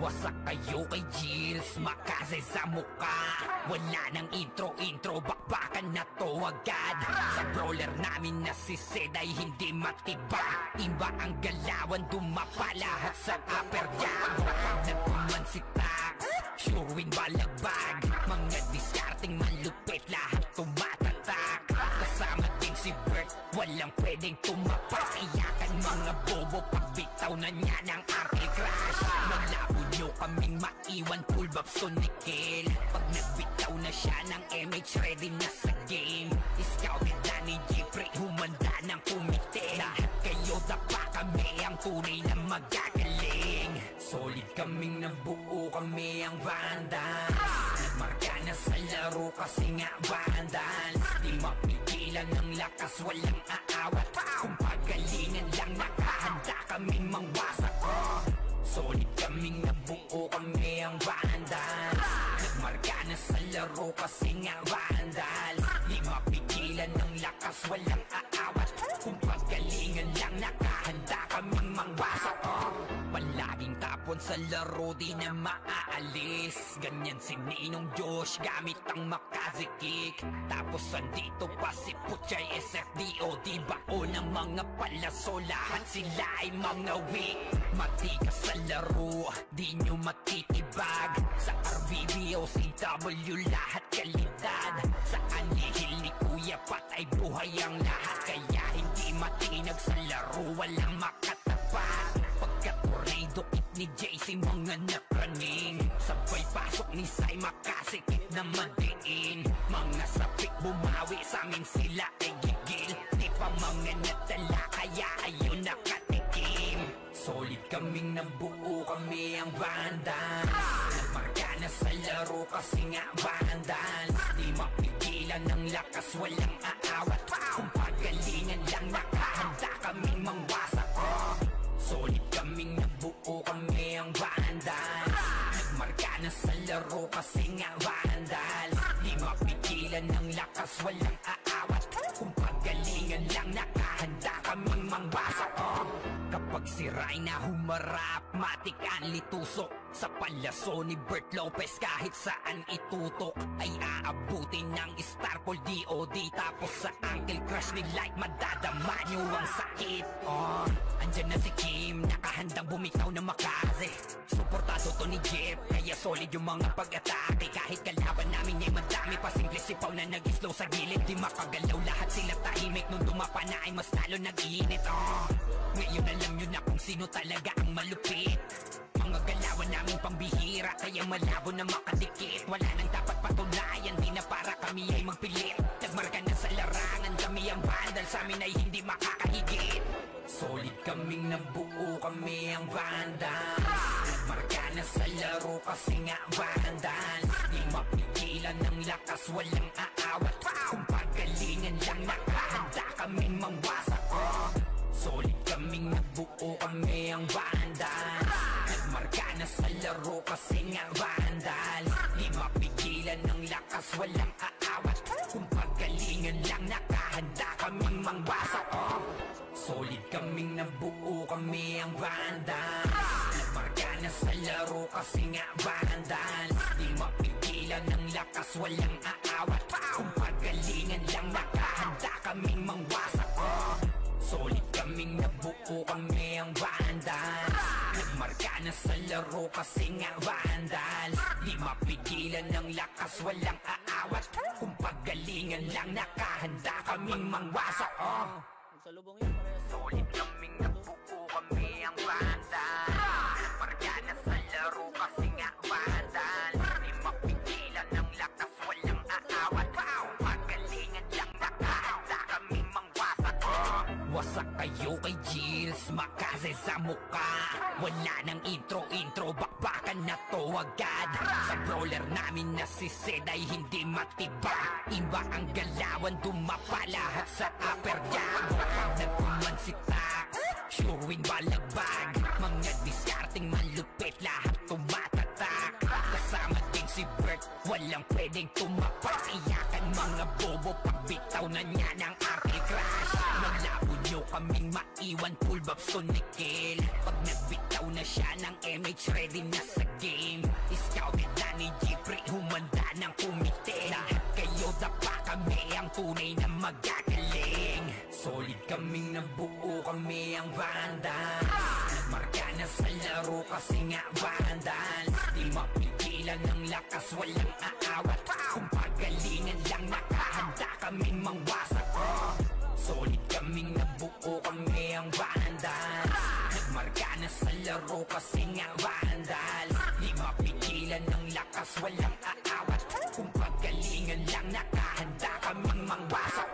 Wasak kayo kay Gills, makase sa muka. Wala nang intro, bakbakan na to agad. Sa brawler namin na si Sed ay hindi matiba. Iba ang galawan, dumapa lahat sa upper jab. Pag nagpuman si Tax, sure win balagbag. Mga diskarting malupit, lahat tumatatak. Kasama din si Bert, walang pwedeng tumapak. Iyakan mga bobo, pagbitaw na niya ng anti-crash. Malabo nyo kaming maiwan, full babs to Nickel. Pag nagbitaw na siya ng MH, ready na sa game. Scouted na ni Jeffrey, humanda ng kumite. Lahat kayo dapa, kami ang tunay na magagaling. Solid kaming nabuo, kami ang Vandals. Nagmarka na sa laro kasi nga Vandals. Di mapigilan ng lakas, walang aawat. Kung pagalingan lang, nakahanda kaming mangwasak. Solid kaming nabuo, kami ang Vandals. Nagmarka na sa laro kasi nga Vandals. Di mapigilan ng lakas, walang aawat. Kung pagalingan lang, nakahanda kaming mangwasak. Palaging tapon sa laro, di na maaalis. Ganyan si Ninong Josh, gamit ang Makaze kick. Tapos andito pa si Puchay SFDO, di bao ng mga palaso. Lahat sila ay mga weak. Matigas sa laro, di nyo matitibag. Sa RBBO, CW, lahat kalidad. Sa anihil ni Kuya Pat ay buhay ang lahat. Kaya hindi matinag sa laro, walang makatapat. Pagka-tornado kit ni JC, mga napraning. Sabay pasok ni Sai, makasikip na madiin. Mga sapik bumawi, sa amin sila ay gigil. Di pa mga natala, kaya ayun nakatikim. Solid kaming nabuo, kami ang Vandals. Nagmarka na sa laro kasi nga Vandals. Di mapigilan ng lakas, walang aawat. Kung pagalingan lang, nakahanda kaming mangwasak. Solid kaming nabuo, kami ang Vandals. Nagmarka na sa laro kasi nga Vandals. Di mapigilan ng lakas, walang aawat. Kung pagalingan lang, nakahanda kaming mangwasak. Kapag si Rayna humarap, matik ang litusok. Sa palaso ni Bert Lopez, kahit saan itutok ay aabutin ng Starpol DOD. Tapos sa ankle crush ni Light, madadama nyo ang sakit. Andyan na si Kim, nakahandang bumitaw na Makaze. Suportado to ni Jeff, kaya solid yung mga pag-atake. Kahit kalaban namin ay madami pa, simple sipaw na nag-slow sa gilid. Di makagalaw, lahat sila tahimik. Nung dumapa na ay mas lalo nag-iinit. Ngayon alam nyo na kung sino talaga ang malupit. Mga galawan namin pambihira, kaya malabo na makadikit. Wala nang dapat patunayan, di na para kami ay magpilit. Nagmarka na sa larangan, kami ang Vandal, sa amin ay hindi makakahigit. Solid kaming nabuo, kami ang Vandals. Nagmarka na sa laro kasi nga Vandals. Di mapigilan ng lakas, walang aawat. Kung pagalingan lang, nakahanda kaming mangwasak. Solid kaming nabuo, kami ang Vandals. Nagmarka na sa laro kasi nga Vandals. Di mapigilan ng lakas, walang aawat. Kung pagalingan lang, nakahanda kaming mangwasak. Solid kaming nabuo, kami ang Vandals. Nagmarka na sa laro kasi nga Vandals. Di mapigilan ng lakas, walang aawat. Kung pagalingan lang, nakahanda kaming mangwasak. Solid kaming nabuo, kami ang Vandals. Nagmarka na sa laro kasi nga Vandals. Di mapigilan ng lakas, walang aawat. Kung pagalingan lang, nakahanda kaming mangwasak. Solid kaming nabuo, kami ang Vandals. Nagmarka na sa laro kasi nga Vandals. Di mapigilan ng lakas, walang aawat. Kung pagalingan lang, nakahanda kaming mangwasak. Wasak kayo kay Gills, Makaze sa muka. Wala nang intro, bakbakan na to agad. Sa brawler namin na si Sed ay hindi matiba. Iba ang galawan, dumapa lahat sa upper jab. Pag nagpuman si Tax, sure win balagbag. Mga diskarting malupit, lahat tumatatak. Kasama din si Bert, walang pwedeng tumapak. Iyakan mga bobo, pagbitaw na niya ng anti-crash. Malabo nyo kaming maiwan, full babs to Nickel. Pag nagbitaw na siya ng MH, ready na sa game. Scouted na ni Jeffrey, humanda ng kumite. Lahat kayo dapa, kami ang tunay na magagaling. Solid kaming nabuo, kami ang Vandals. Nagmarka na sa laro kasi nga Vandals. Di mapigilan ng lakas, walang aawat. Kung pagalingan lang, nakahanda kaming mangwasak. Solid kaming nabuo, kami ang Vandals. Nagmarka na sa laro kasi nga Vandals. Di mapigilan ng lakas, walang aawat. Kung pagalingan lang, nakahanda kaming mangwasak.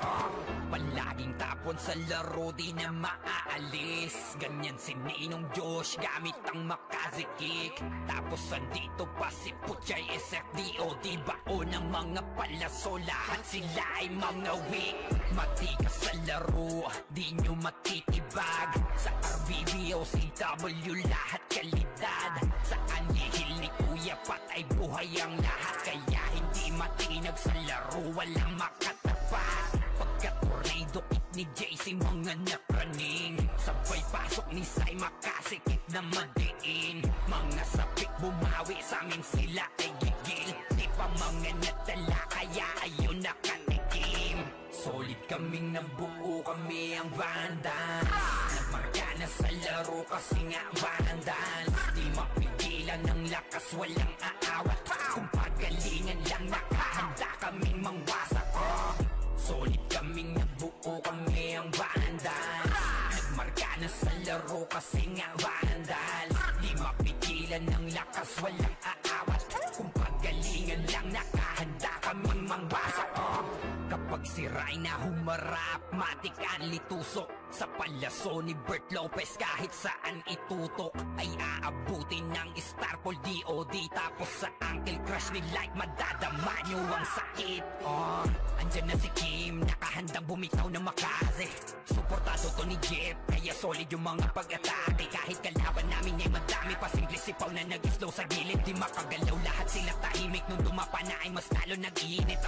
Palaging tapon sa laro, di na maaalis. Ganyan si Ninong Josh, gamit ang makazikik. Tapos andito pa si Puchay SFDO, bao ng mga palaso. Lahat sila ay mga weak. Matikas sa laro, di nyo matitibag. Sa RBB o CW, lahat kalidad. Sa anihil ni Kuya Pat ay buhay ang lahat. Kaya hindi matinag sa laro, walang makatapat. Pagka-tornado kick ni JC, mga napraning. Sabay pasok ni Sai, makasikip na madiin. Mga sapik bumawi, sa amin sila ay gigil. Di pa mga natala, kaya ayun nakatikim. Solid kaming nabuo, kami ang Vandals. Nagmarka na sa laro kasi nga Vandals. Di mapigilan ng lakas, walang aawat. Kung pagalingan lang, nakahanda kaming mangwasak. Solid kaming nabuo, kami ang Vandals. Nagmarka na sa laro kasi nga Vandals. Di mapigilan ng lakas, walang aawat. Kung pagalingan lang, nakahanda kaming mangwasak. Kapag si Rayna humarap, matik ang litusok. Sa palaso ni Bert Lopez, kahit saan itutok ay aabutin ng Starpol DOD. Tapos sa Uncle Crush ni Light, madadama nyo ang sakit. Andyan na si Kim, nakahandang bumitaw ng makaze. Suportado to ni Jeff, kaya solid yung mga pag-atake. Kahit kalaban namin ay madami pa, simple sipaw na nag-slow sa gilid. Di makagalaw, lahat sila tahimik. Nung dumapa na ay mas lalo nag-iinit.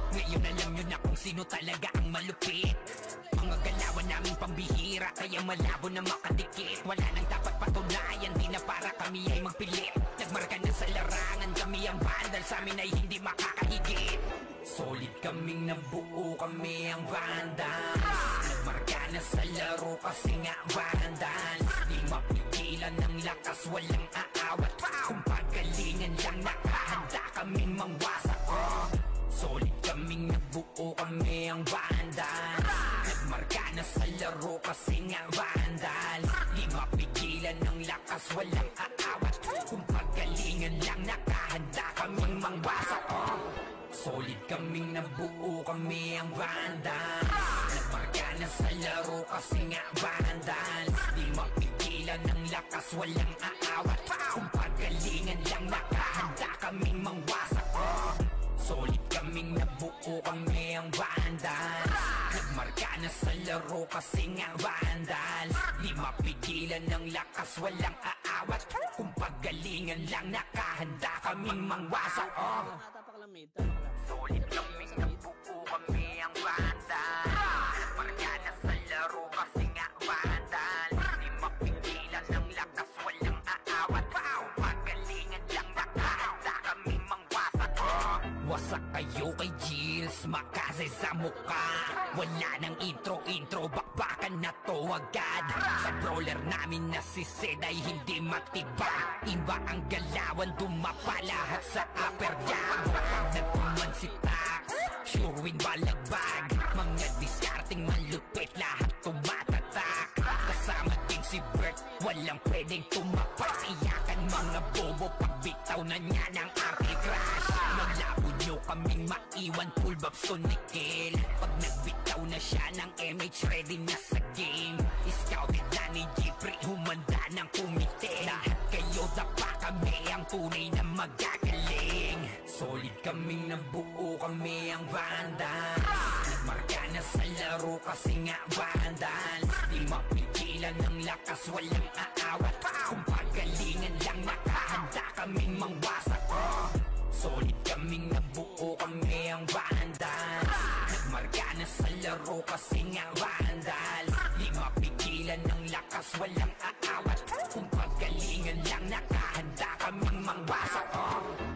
Ngayon alam nyo na kung sino talaga ang malupit. Mga galawan namin pambihira, kaya malabo na makadikit. Wala nang dapat patunayan, di na para kami ay magpilit. Nagmarka na sa larangan, kami ang Vandals, sa amin ay hindi makakahigit. Solid kaming nabuo, kami ang Vandals. Nagmarka na sa laro kasi nga Vandals. Di mapigilan ng lakas, walang aawat. Kung pagalingan lang, nakahanda kaming mangwasak. Solid kaming nabuo, kami ang Vandals. Nagmarka na sa laro kasi nga Vandals. Di mapigilan ng lakas, walang aawat. Kung pagalingan lang, nakahanda kaming mangwasak. Solid kaming nabuo, kami ang Vandals. Nagmarka na sa laro kasi nga Vandals. Di mapigilan ng lakas, walang aawat. Kung pagalingan lang, nakahanda kaming mangwasak. Solid kaming nabuo, kami ang Vandals. Nagmarka na sa laro kasi nga Vandals. Di mapigilan ng lakas, walang aawat. Kung pagalingan lang, nakahanda kaming mangwasak. Solid kaming nabuo, kami ang Vandals. Nagmarka na sa laro kasi nga Vandals. Di mapigilan ng lakas, walang aawat. Kung pagalingan lang, nakahanda kaming mangwasak. Wasak kayo kay Gilles, makaze sa muka. Wala nang intro, bakbakan na to agad. Sa brawler namin na si Zed ay hindi matibag. Iba ang galawan, dumapa lahat sa upper jab. Nagtuman si Tax, sure win balagbag. Mga discarding malupit, lahat tumatatak. Kasama din si Bert, walang pwedeng tumapak. Iyakan mga bobo, pagbitaw na niya ng Uncle Crush. Malabo nyo kaming maiwan, full babs to Nickel. Pag nagbitaw na siya ng MH, ready na sa game. Scouted na ni Jeffrey, humanda ng kumite. Lahat kayo dapa, kami ang tunay na magagaling. Solid kaming nabuo, kami ang Vandals. Nagmarka na sa laro kasi nga Vandals. Di mapigilan ng lakas, walang aawat. Kung pagalingan lang, nakahanda kaming mangwasak. Solid kaming nabuo, kami ang Vandals. Nagmarka na sa laro kasi nga Vandals. lakas, walang aawat. Kung pagalingan lang, nakahanda kaming mangwasak.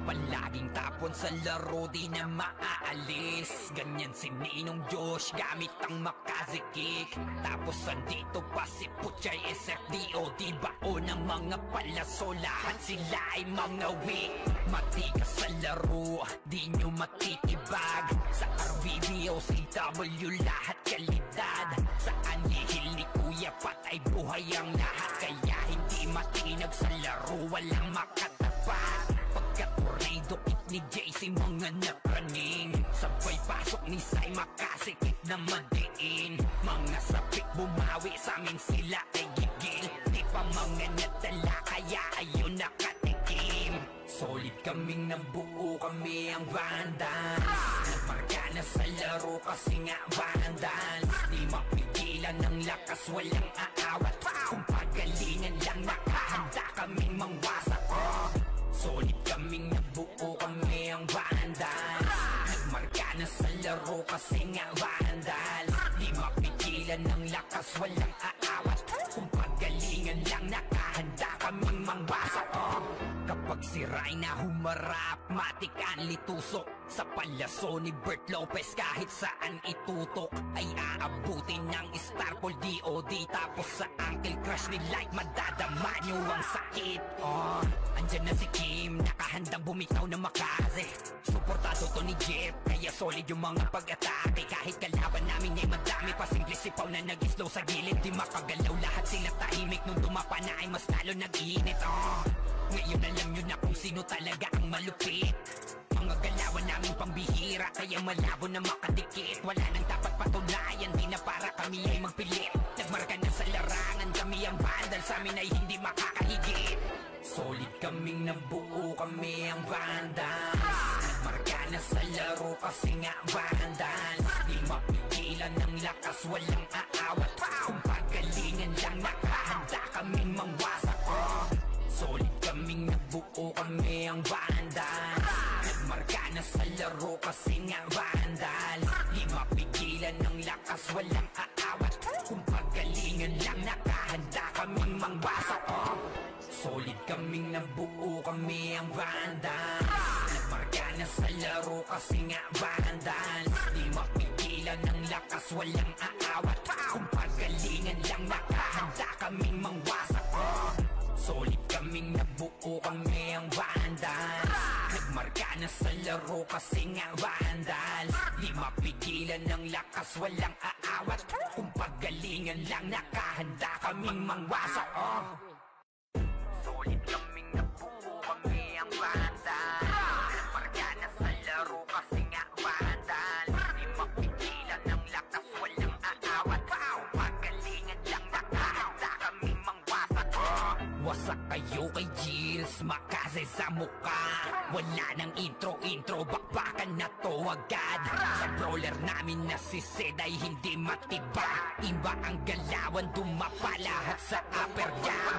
Palaging tapon sa laro, di na maaalis. Ganyan si Ninong Josh, gamit ang makazikik. Tapos andito pa si Puchay SFDO, di bao ng mga palaso, lahat sila ay mga weak. Matikas sa laro, di nyo matitibag. Sa RBBO, CW, lahat kalidad. Sa anihil ni Kuya Pat ay buhay ang lahat. Kaya hindi matinag sa laro, walang makatapat. Pagka-tornado kit ni JC, mga napraning. Sabay pasok ni Sai, makasikip na madiin. Mga sapik bumawi, sa amin sila ay gigil. Di pa mga natala, kaya ayun nakatikim. Solid kaming nabuo, kami ang Vandals. Nagmarka na sa laro kasi nga Vandals. Di mapigilan ng lakas, walang aawat. Kung pagalingan lang, nakahanda kaming mangwasak. Solid kaming nabuo, kami ang Vandals. Nagmarka na sa laro kasi nga Vandals. Di mapigilan ng lakas, walang aawat. Kung pagalingan lang, nakahanda kaming mangwasak. Kapag si Rayna humarap, matik ang litusok. Sa palaso ni Bert Lopez, kahit saan itutok ay aabutin ng Starpol DOD. Tapos sa Uncle Crush ni Light, madadama nyo ang sakit. Andyan na si Kim, nakahandang bumitaw na makaze. Suportado to ni Jeff, kaya solid yung mga pag-atake. Kahit kalaban namin ay madami, pasimple sipaw na nag-slow sa gilid. Di makagalaw, lahat sila tahimik. Nung dumapa na ay mas lalo nag-iinit. Ngayon alam nyo na kung sino talaga ang malupit. Mga galawan namin pambihira, kaya malabo na makadikit. Wala nang dapat patunayan, di na para kami ay magpilit. Nagmarka na sa larangan, kami ang Vandal, sa amin ay hindi makakahigit. Solid kaming nabuo, kami ang Vandals. Nagmarka na sa laro kasi nga Vandals. Di mapigilan ng lakas, walang aawat. Kung pagalingan lang, nakahanda kaming mangwasak. Solid kaming nabuo, kami ang Vandals. Nagmarka na sa laro kasi nga Vandals. Di mapigilan ng lakas, walang aawat. Kung pagalingan lang, nakahanda kaming mangwasak. Solid kaming nabuo, kami ang Vandals. Nagmarka na sa laro kasi nga Vandals. Di mapigilan ng lakas, walang aawat. Kung pagalingan lang, nakahanda kaming mangwasak. Solid kaming nabuo, kami ang Vandals. Nagmarka na sa laro kasi nga Vandals. Di mapigilan ng lakas, walang aawat. Kung pagalingan lang, nakahanda kaming mangwasak. Solid kaming nabuo, kami ang Vandals. Nagmarka na sa laro kasi nga Vandals. Di mapigilan ng lakas, walang aawat. Kung pagalingan lang, nakahanda kaming mangwasak. Wasak kayo kay Gilles, makaze sa mukha. Wala nang intro, bakbakan na to agad. Sa brawler namin na si Zed ay hindi matiba. Iba ang galawan, dumapa lahat sa upper jab.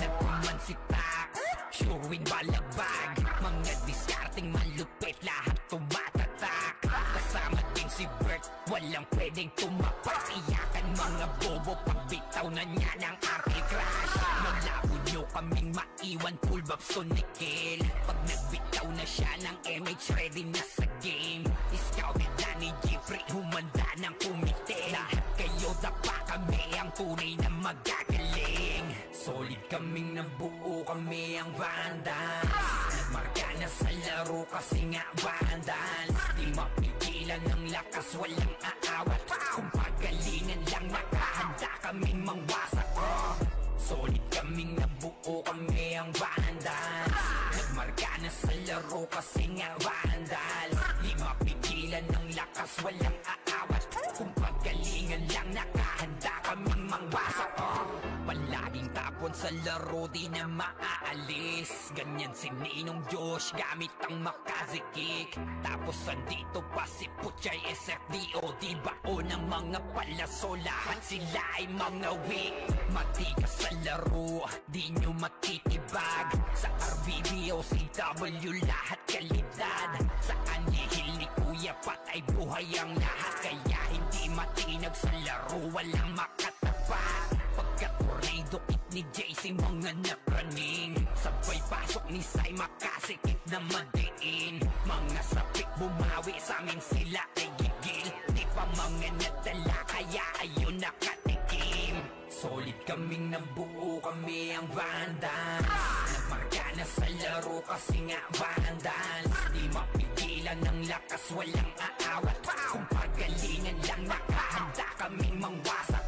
Nagkuman si Tax, sure win balabag. Mga discarding malupit, lahat tumatatak. Kasama din si Bert, walang pwedeng tumapak. Iyakan mga bobo, pagbitaw na niya ng Uncle Crush. Malabo nyo kaming maiwan, full babs to Nickel. Pag nagbitaw na siya ng MH, ready na sa game. Scouted na ni Jeffrey, humanda ng kumite. Lahat kayo dapa, kami ang tunay na magagaling. Solid kaming nabuo, kami ang Vandals. Nagmarka na sa laro kasi nga Vandals. Di mapigilan ng lakas, walang aawat. Kung pagalingan lang, nakahanda kaming mangwasak. Solid kaming nabuo, kami ang Vandals. Nagmarka na sa laro kasi nga Vandals. Di mapigilan ng lakas, walang aawat. Kung pagalingan lang, nakahanda kaming mangwasak. Palaging tapon sa laro, di na maaalis. Ganyan si Ninong Josh, gamit ang makazikik. Tapos andito pa si Puchay SFDO, di bao ng mga palaso, lahat sila ay mga weak. Matikas sa laro, di nyo matitibag. Sa RBBO, CW, lahat kalidad. Sa anihil ni Kuya Pat ay buhay ang lahat. Kaya hindi matinag sa laro, walang makatapat. Pagka-tornado kit ni JC mga napraning, sabay pasok ni Sai makasikip na madiin. Mga sapik bumawi sa amin sila ay gigil, di pa mga nadala kaya ayun nakatikim. Solid kaming nabuo, kami ang Vandals. Nagmarka na sa laro kasi nga Vandals. Di mapigilan ng lakas, walang aawat. Kung pagalingan lang nakahanda kaming mangwasak.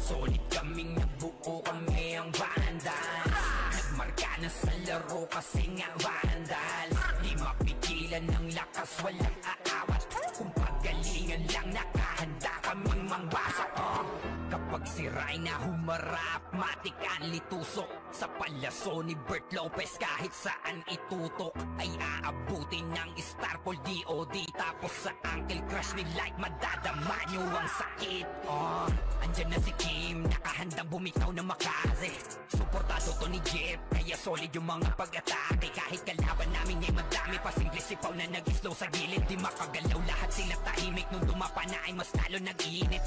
Solid kaming nabuo, kami ang Vandals. Nagmarka na sa laro kasi nga Vandals. Di mapigilan ng lakas, walang aawat. Kung pagalingan lang nakahanda kaming mangwasak. Kapag si Reyna humarap, matik ang litusok. Sa palaso ni Bert Lopez kahit saan itutok ay aabutin ng Starpol DOD. Tapos sa Uncle Crush ni Light madadama nyo ang sakit. Andyan na si Kim, nakahandang bumitaw na makaze. Suportado to ni Jeff, kaya solid yung mga pag-atake. Kahit kalaban namin ay madami pa, simple sipaw na nag-slow sa gilid. Di makagalaw lahat sila tahimik, nung dumapa na ay mas lalo nag-iinit.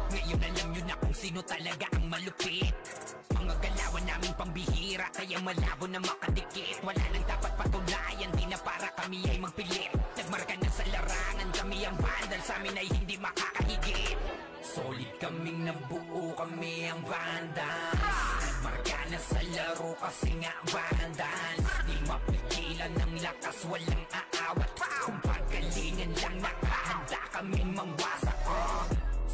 Ngayon alam nyo na kung sino talaga ang malupit. Mga galawan namin pambihira, kaya malabo na makadikit. Wala nang dapat patunayan, di na para kami ay magpilit. Nagmarka na sa larangan, kami ang Vandal, sa amin ay hindi makakahigit. Solid kaming nabuo, kami ang Vandals. Nagmarka na sa laro kasi nga Vandals. Di mapigilan ng lakas, walang aawat. Kung pagalingan lang nakahanda kaming mangwasak.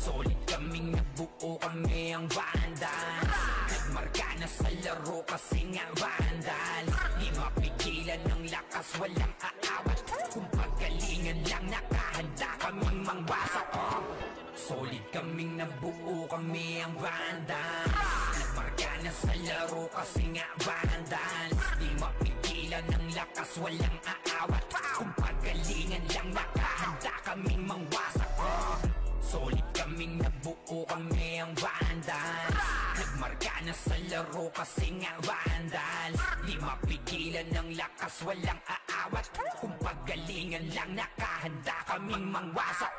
Solid kaming nabuo, kami ang Vandals. Nagmarka na sa laro kasi nga Vandals. Di mapigilan ng lakas, walang aawat. Kung pagalingan lang nakahanda kaming mangwasak. Solid kaming nabuo, kami ang Vandals. Nagmarka na sa laro kasi nga Vandals. Di mapigilan ng lakas, walang aawat. Kung pagalingan lang nakahanda kaming mangwasak. Solid kaming nabuo, kami ang Vandals. Nagmarka na sa laro kasi nga Vandals. Di mapigilan ng lakas, walang aawat. Kung pagalingan lang nakahanda kaming mangwasak.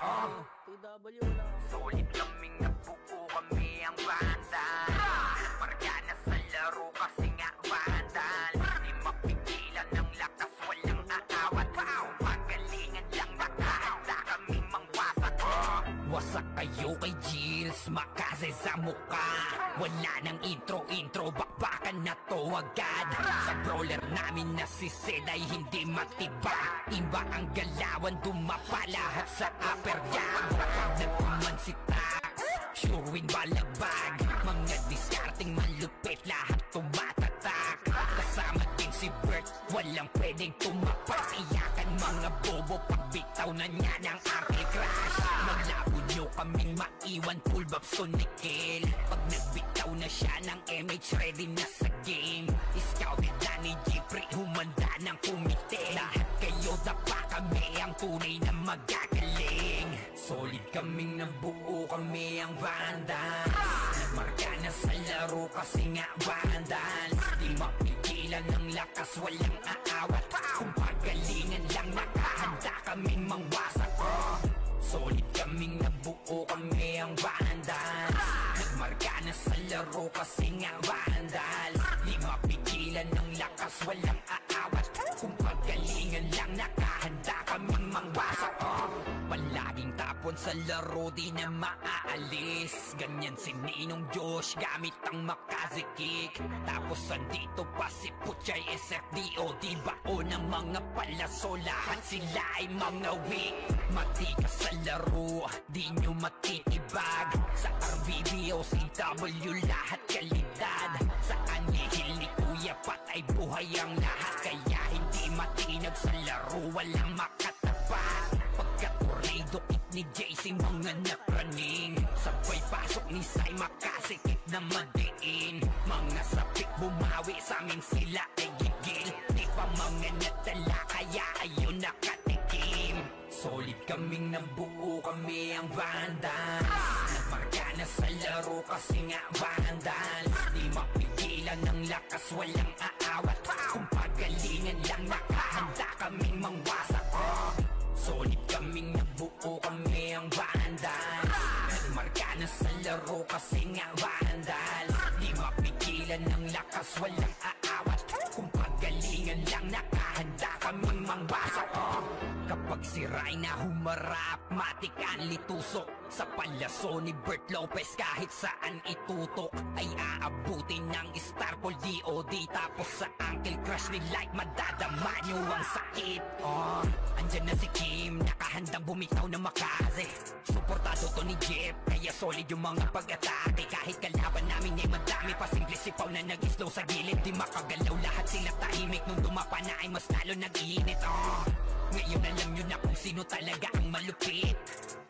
Solid kaming nabuo, kami ang Vandals. Nagmarka na sa laro kasi nga Vandals. Di mapigilan ng lakas, walang aawat. Kung pagalingan lang nakahanda kaming mangwasak. Wasak kayo kay Jills, makaze sa mukha. Wala nang intro, bakbakan na to agad. Sa brawler namin na si Zed ay hindi matiba. Iba ang galawan, dumapa lahat sa upper jab. Nagpuman si Tax, sure win balagbag. Mga discarding malupit, lahat tumatatak. Kasama din si Bert, walang pwedeng tumapas. Iyakan mga bobo, pagbitaw na niya ng Uncle Crush. Maglabo nyo kaming maiwan, full babs to Nickel. Pag nagbitaw na siya ng MH, ready na sa game. Scouted na ni Jeffrey, humanda ng kumite. Lahat kayo dapa, kami ang tunay na magagaling. Solid kaming nabuo, kami ang Vandals. Nagmarka na sa laro kasi nga Vandals. Di mapigilan ng lakas, walang aawat. Kung pagalingan lang nakahanda kaming mangwasak. Solid kaming nabuo, kami ang Vandals. Nagmarka na sa laro kasi nga Vandals. Di mapigilan ng lakas, walang aawat. Kung pagalingan lang nakahanda kaming mangwasak. Palaging tapon sa laro, di na maaalis. Ganyan si Ninong Josh, gamit ang makazikik. Tapos andito pa si Puchay SFDO. Di bao ng mga palaso, lahat sila ay mga weak. Matikas sa laro, di nyo matitibag. Sa RBB o CW, lahat kalidad. Sa anihil ni Kuya Pat ay buhay ang lahat. Kaya hindi matinag sa laro, walang makatapat. Pagka-tornado kit ni JC, mga napraning. Sabay pasok ni Sai, makasikip na madiin. Mga sapik bumawi, sa amin sila ay gigil. Di pa mga nadala, kaya ayun nakatikim. Solid kaming nabuo, kami ang Vandals. Nagmarka na sa laro kasi nga Vandals. Di mapigilan ng lakas, walang aawat. Kung pagalingan lang nakahanda kaming mangwasak. Solid kaming nabuo, kami ang Vandals. Nagmarka na sa laro kasi nga Vandals. lang nakahanda kaming mangwasak. Kapag sira'y na humarap, matik ang litusok. Sa palaso ni Bert Lopez kahit saan itutok ay aabutin ng Star Paul DOD. Tapos sa Uncle Crush ni Light madadama nyo ang sakit. Andyan na si Kim, nakahandang bumitaw na makaze. Suportado to ni Jeff, kaya solid yung mga pag-atake. Kahit kalaban namin ay madami pa, simple sipaw na nag-slow sa gilid. Di makagalaw, lahat sila tahimik. Nung dumapa na ay mas lalo nag-iinit. Ngayon alam nyo na kung sino talaga ang malupit.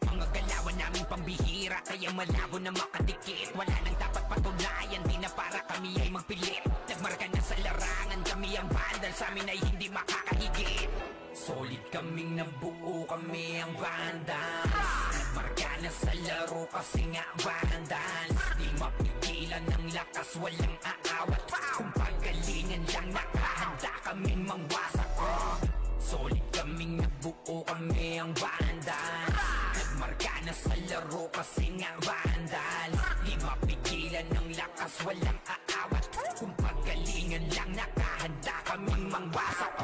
Mga galawan namin pambihira, kaya malabo na makadikit. Wala nang dapat patunayan, di na para kami ay magpilit. Nagmarka na sa larangan, kami ang vandal, sa amin ay hindi makakahigit. Solid kaming nabuo, kami ang vandals. Nagmarka na sa laro kasi nga vandals. Di mapigilan ng lakas, walang aawat. Kung pagalingan lang nakahanda kaming mangwasak. Solid kaming nabuo, kami ang vandals. Nagmarka na sa laro kasi nga vandals. Di mapigilan ng lakas, walang aawat. Kung pagalingan lang nakahanda kaming mangwasak.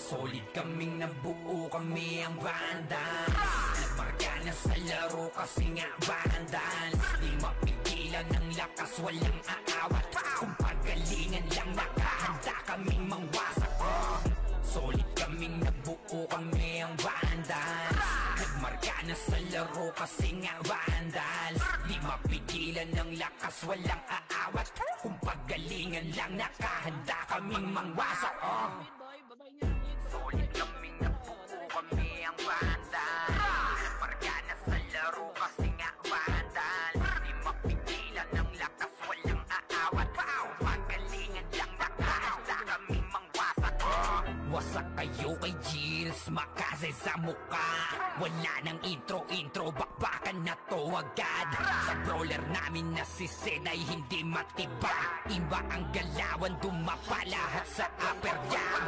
Solid kaming nabuo, kami ang vandals. Nagmarka na sa laro kasi nga vandals. Di mapigilan ng lakas, walang aawat. Kung pagalingan lang nakahanda kaming mangwasak. Solid kaming nabuo, kami ang vandals. Nagmarka na sa laro kasi nga vandals. Di mapigilan ng lakas, walang aawat. Kung pagalingan lang nakahanda kaming mangwasak. Solid kaming nabuo, kami ang vandals. Nagmarka na sa laro kasi nga vandals. Di mapigilan ng lakas, walang aawat. Kung pagalingan lang nakahanda kaming mangwasak. Wasak kayo kay Gilles, makaze sa muka. Wala nang intro, bakbakan na to agad. Sa brawler namin na si Sid ay hindi matibag. Iba ang galawan, dumapa lahat sa upper jab.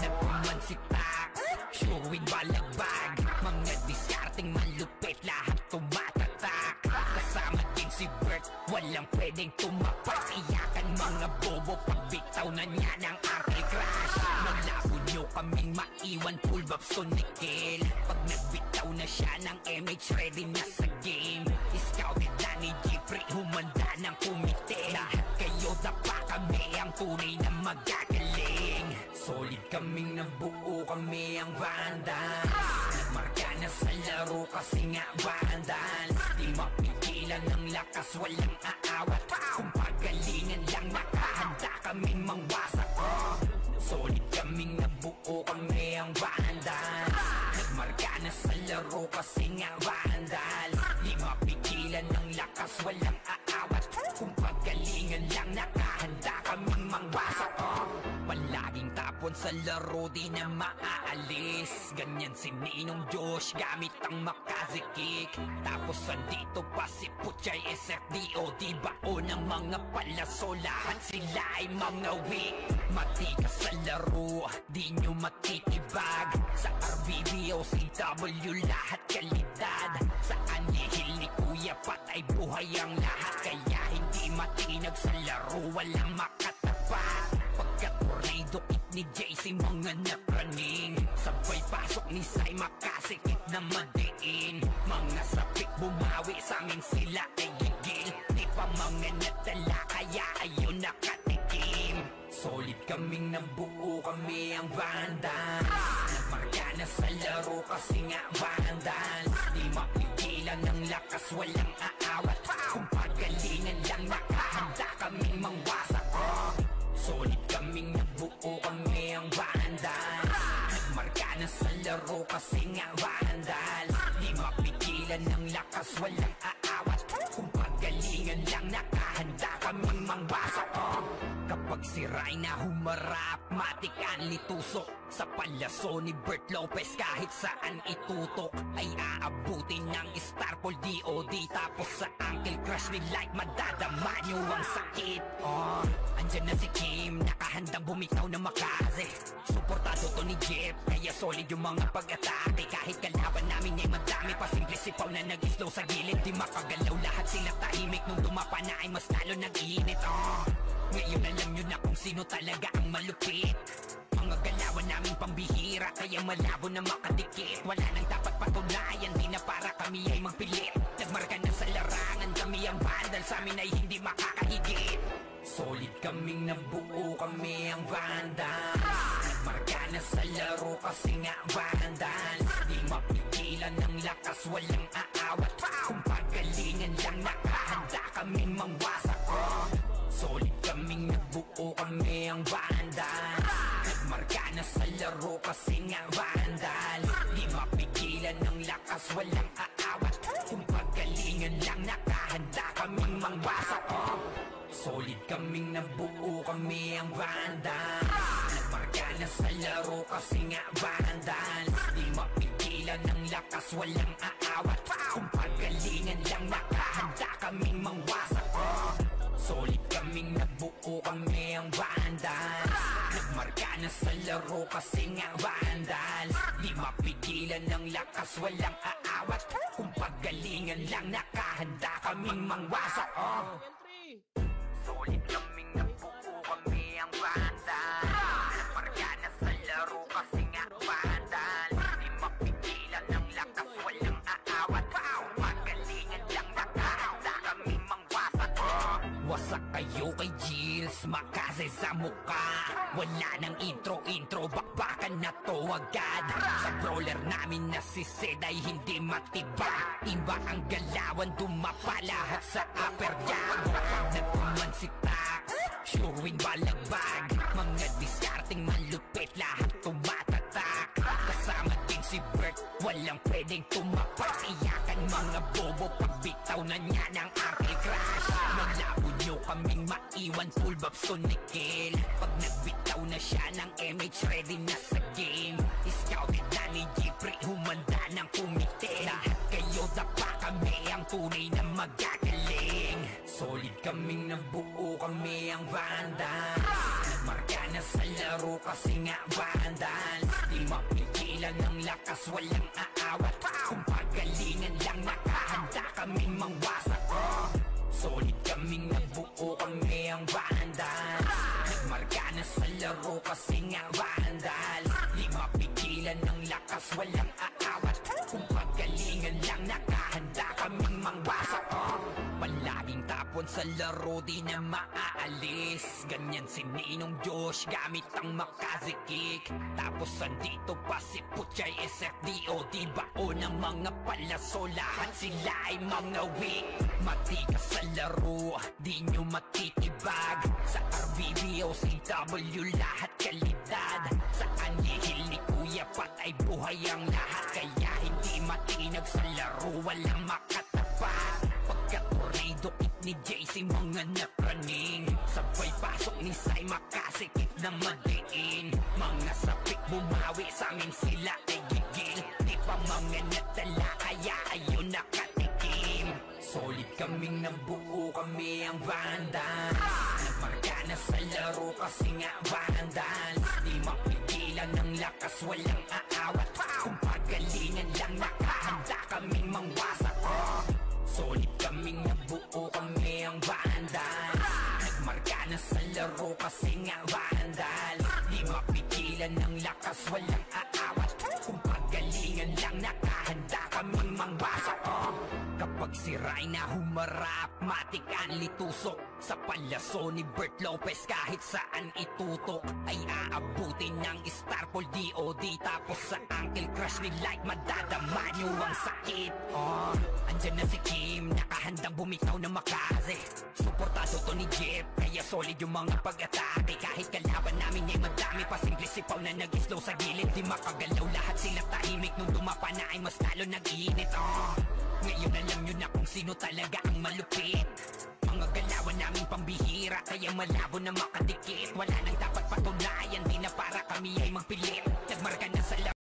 Nagpuman si Tax, showing balagbag. Mga diskarting malupit, lahat tumatatak. Kasama din si Bert, walang pwedeng tumapak. Iyakan mga bobo, pagbitaw na niya ng Uncle Crush. Malabo nyo kaming maiwan, full babs to Nickel. Pag nagbitaw na siya ng MH, ready na sa game. Scouted na ni Jeffrey, humanda ng kumite. Lahat kayo dapa, kami ang tunay na magagaling. Solid kaming nabuo, kami ang vandals. Nagmarka na sa laro kasi nga vandals. Di mapigilan ng lakas, walang aawat. Kung pagalingan lang nakahanda kaming mangwasak. Solid kaming nabuo, kami ang vandals. Nagmarka na sa laro kasi nga vandals. Di mapigilan ng lakas, walang aawat. Kung pagalingan lang nakahanda kaming mangwasak. Palaging tapon sa laro, di na maaalis. Ganyan si Ninong Josh, gamit ang makaze kick. Tapos andito pa si Puchay SFDOD, baon ng mga palaso. Lahat sila ay mga weak. Matikas sa laro, di nyo matitibag. Sa RBB o CW, lahat kalidad. Sa anihil ni Kuya Pat ay buhay ang lahat. Kaya hindi matinag sa laro, walang makatapat. Pagka-tornado kit ni JC, mga napraning. Sabay pasok ni Sai, makasikip na madiin. Mga sapik bumawi, sa amin sila ay gigil. Di pa mga natala, kaya ayun nakatikim. Solid kaming nabuo, kami ang vandals. Nagmarka na sa laro kasi nga vandals. Di mapigilan ng lakas, walang aawat. Kung pagalingan lang nakahanda kaming mangwasak. Solid kaming nabuo, kami ang vandals. Nagmarka na sa laro kasi nga vandals. Di mapigilan ng lakas, walang aawat. Kung pagalingan lang nakahanda kaming mangwasak. Kapag sira'y na humarap, matik ang litusok. Sa palaso ni Bert Lopez kahit saan itutok ay aabutin ng Star Paul DOD. Tapos sa Uncle Crush ni Light madadama nyo ang sakit. Andyan na si Kim, nakahandang bumitaw na makaze. Suportado to ni Jeff, kaya solid yung mga pag-atake. Kahit kalaban namin ay madami pa, simple sipaw na nag-slow sa gilid. Di makagalaw, lahat sila tahimik. Nung dumapa na ay mas lalo nag-iinit. Ngayon alam nyo na kung sino talaga ang malupit. Mga galawan naming pambihira, kaya malabo na makadikit. Wala nang dapat patunayan, di na para kami ay magpilit. Nagmarka na sa larangan, kami ang bandal, sa amin ay hindi makakahigit. Solid kaming nabuo, kami ang vandals. Nagmarka na sa laro kasi nga vandals. Di mapigilan ng lakas, walang aawat. Kung pagalingan lang nakahanda kaming mangwasak. Solid kaming nabuo, kami ang vandals. Nagmarka na sa laro kasi nga vandals. Di mapigilan ng lakas, walang aawat. Kung pagalingan lang nakahanda kaming mangwasak. Solid kaming nabuo, kami ang vandals. Nagmarka na sa laro kasi nga vandals. Di mapigilan ng lakas, walang aawat. Kung pagalingan lang nakahanda kaming mangwasak. Solid kaming nabuo, kami ang vandals. Nagmarka na sa laro kasi nga vandals. Di mapigilan ng lakas, walang aawat. Kung pagalingan lang nakahanda kaming mangwasak. Solid kaming nabuo, kami ang vandals. Nagmarka na sa laro kasi nga vandals. Di mapigilan ng lakas, walang aawat. Kung pagalingan lang nakahanda kaming mangwasak. Wasak kayo kay Gills, makase sa muka. Wala nang intro, bakbakan na to agad. Sa brawler namin na si Zed ay hindi matiba. Iba ang galawan, dumapa lahat sa upper jab. Nagkuman si Tax, sure win balagbag. Mga diskarting malupit, lahat tumatatak. Kasama din si Bert, walang pwedeng tumapak. Iyakan mga bobo, pagbitaw na niya ng arcade crash. Malabo nyo kaming maiwan, full babs to Nickel. Pag nagbitaw na siya ng MH, ready na sa game. Scouted na ni Jeffrey, humanda ng kumite. Lahat kayo dapa, kami ang tunay na magagaling. Solid kaming nabuo, kami ang vandals. Nagmarka na sa laro kasi nga vandals. Di mapigilan ng lakas, walang aawat. Kung pagalingan lang nakahanda kaming mangwasak. Solid kaming nabuo, kami ang vandals. Nagmarka na sa laro kasi nga vandals. Di mapigilan ng lakas, walang aawat. Kung pagalingan lang nakahanda kaming mangwasak. Palaging tapon sa laro, di na maaalis. Ganyan si Ninong Josh, gamit ang makazikik. Tapos andito pa si Puchay SFDO. Di bao ng mga palaso, lahat sila ay mga weak. Matikas sa laro, di nyo matitibag. Sa RBB o CW, lahat kalidad. Sa anihil ni Kuya Pat ay buhay ang lahat. Kaya hindi matinag sa laro, walang makatapat. Pagka-tornado kit ni JC, mga napraning. Sabay pasok ni Sai, makasikip na madiin. Mga sapik bumawi, sa amin sila ay gigil. Di pa mga natala, kaya ayun nakatikim. Solid kaming nabuo, kami ang vandals. Nagmarka na sa laro kasi nga vandals. Di mapigilan ng lakas, walang aawat. Kung pagalingan lang nakahanda kaming mangwasak. Solid kaming nabuo, kami ang vandals. Nagmarka na sa laro kasi nga vandals. Di mapigilan ng lakas, walang aawat. Kung pagalingan lang nakahanda kaming mangwasak. Kapag si Ray na humarap, matik ang litusok. Sa palaso ni Bert Lopez, kahit saan itutok ay aabutin ng Starpol DOD. Tapos sa Uncle Crush ni Light, madadama nyo ang sakit. Andyan na si Kim, nakahandang bumitaw na makaze. Suportado to ni Jeff, kaya solid yung mga pag-atake. Kahit kalaban namin ay madami pa, simple sipaw na nag-slow sa gilid. Di makagalaw, lahat sila tahimik. Nung dumapa na ay mas lalo nag-iinit. Ngayon alam nyo na kung sino talaga ang malupit. Mga galawan naming pambihira, kaya malabo na makadikit. Wala nang dapat patunayan, di na para kami ay magpilit.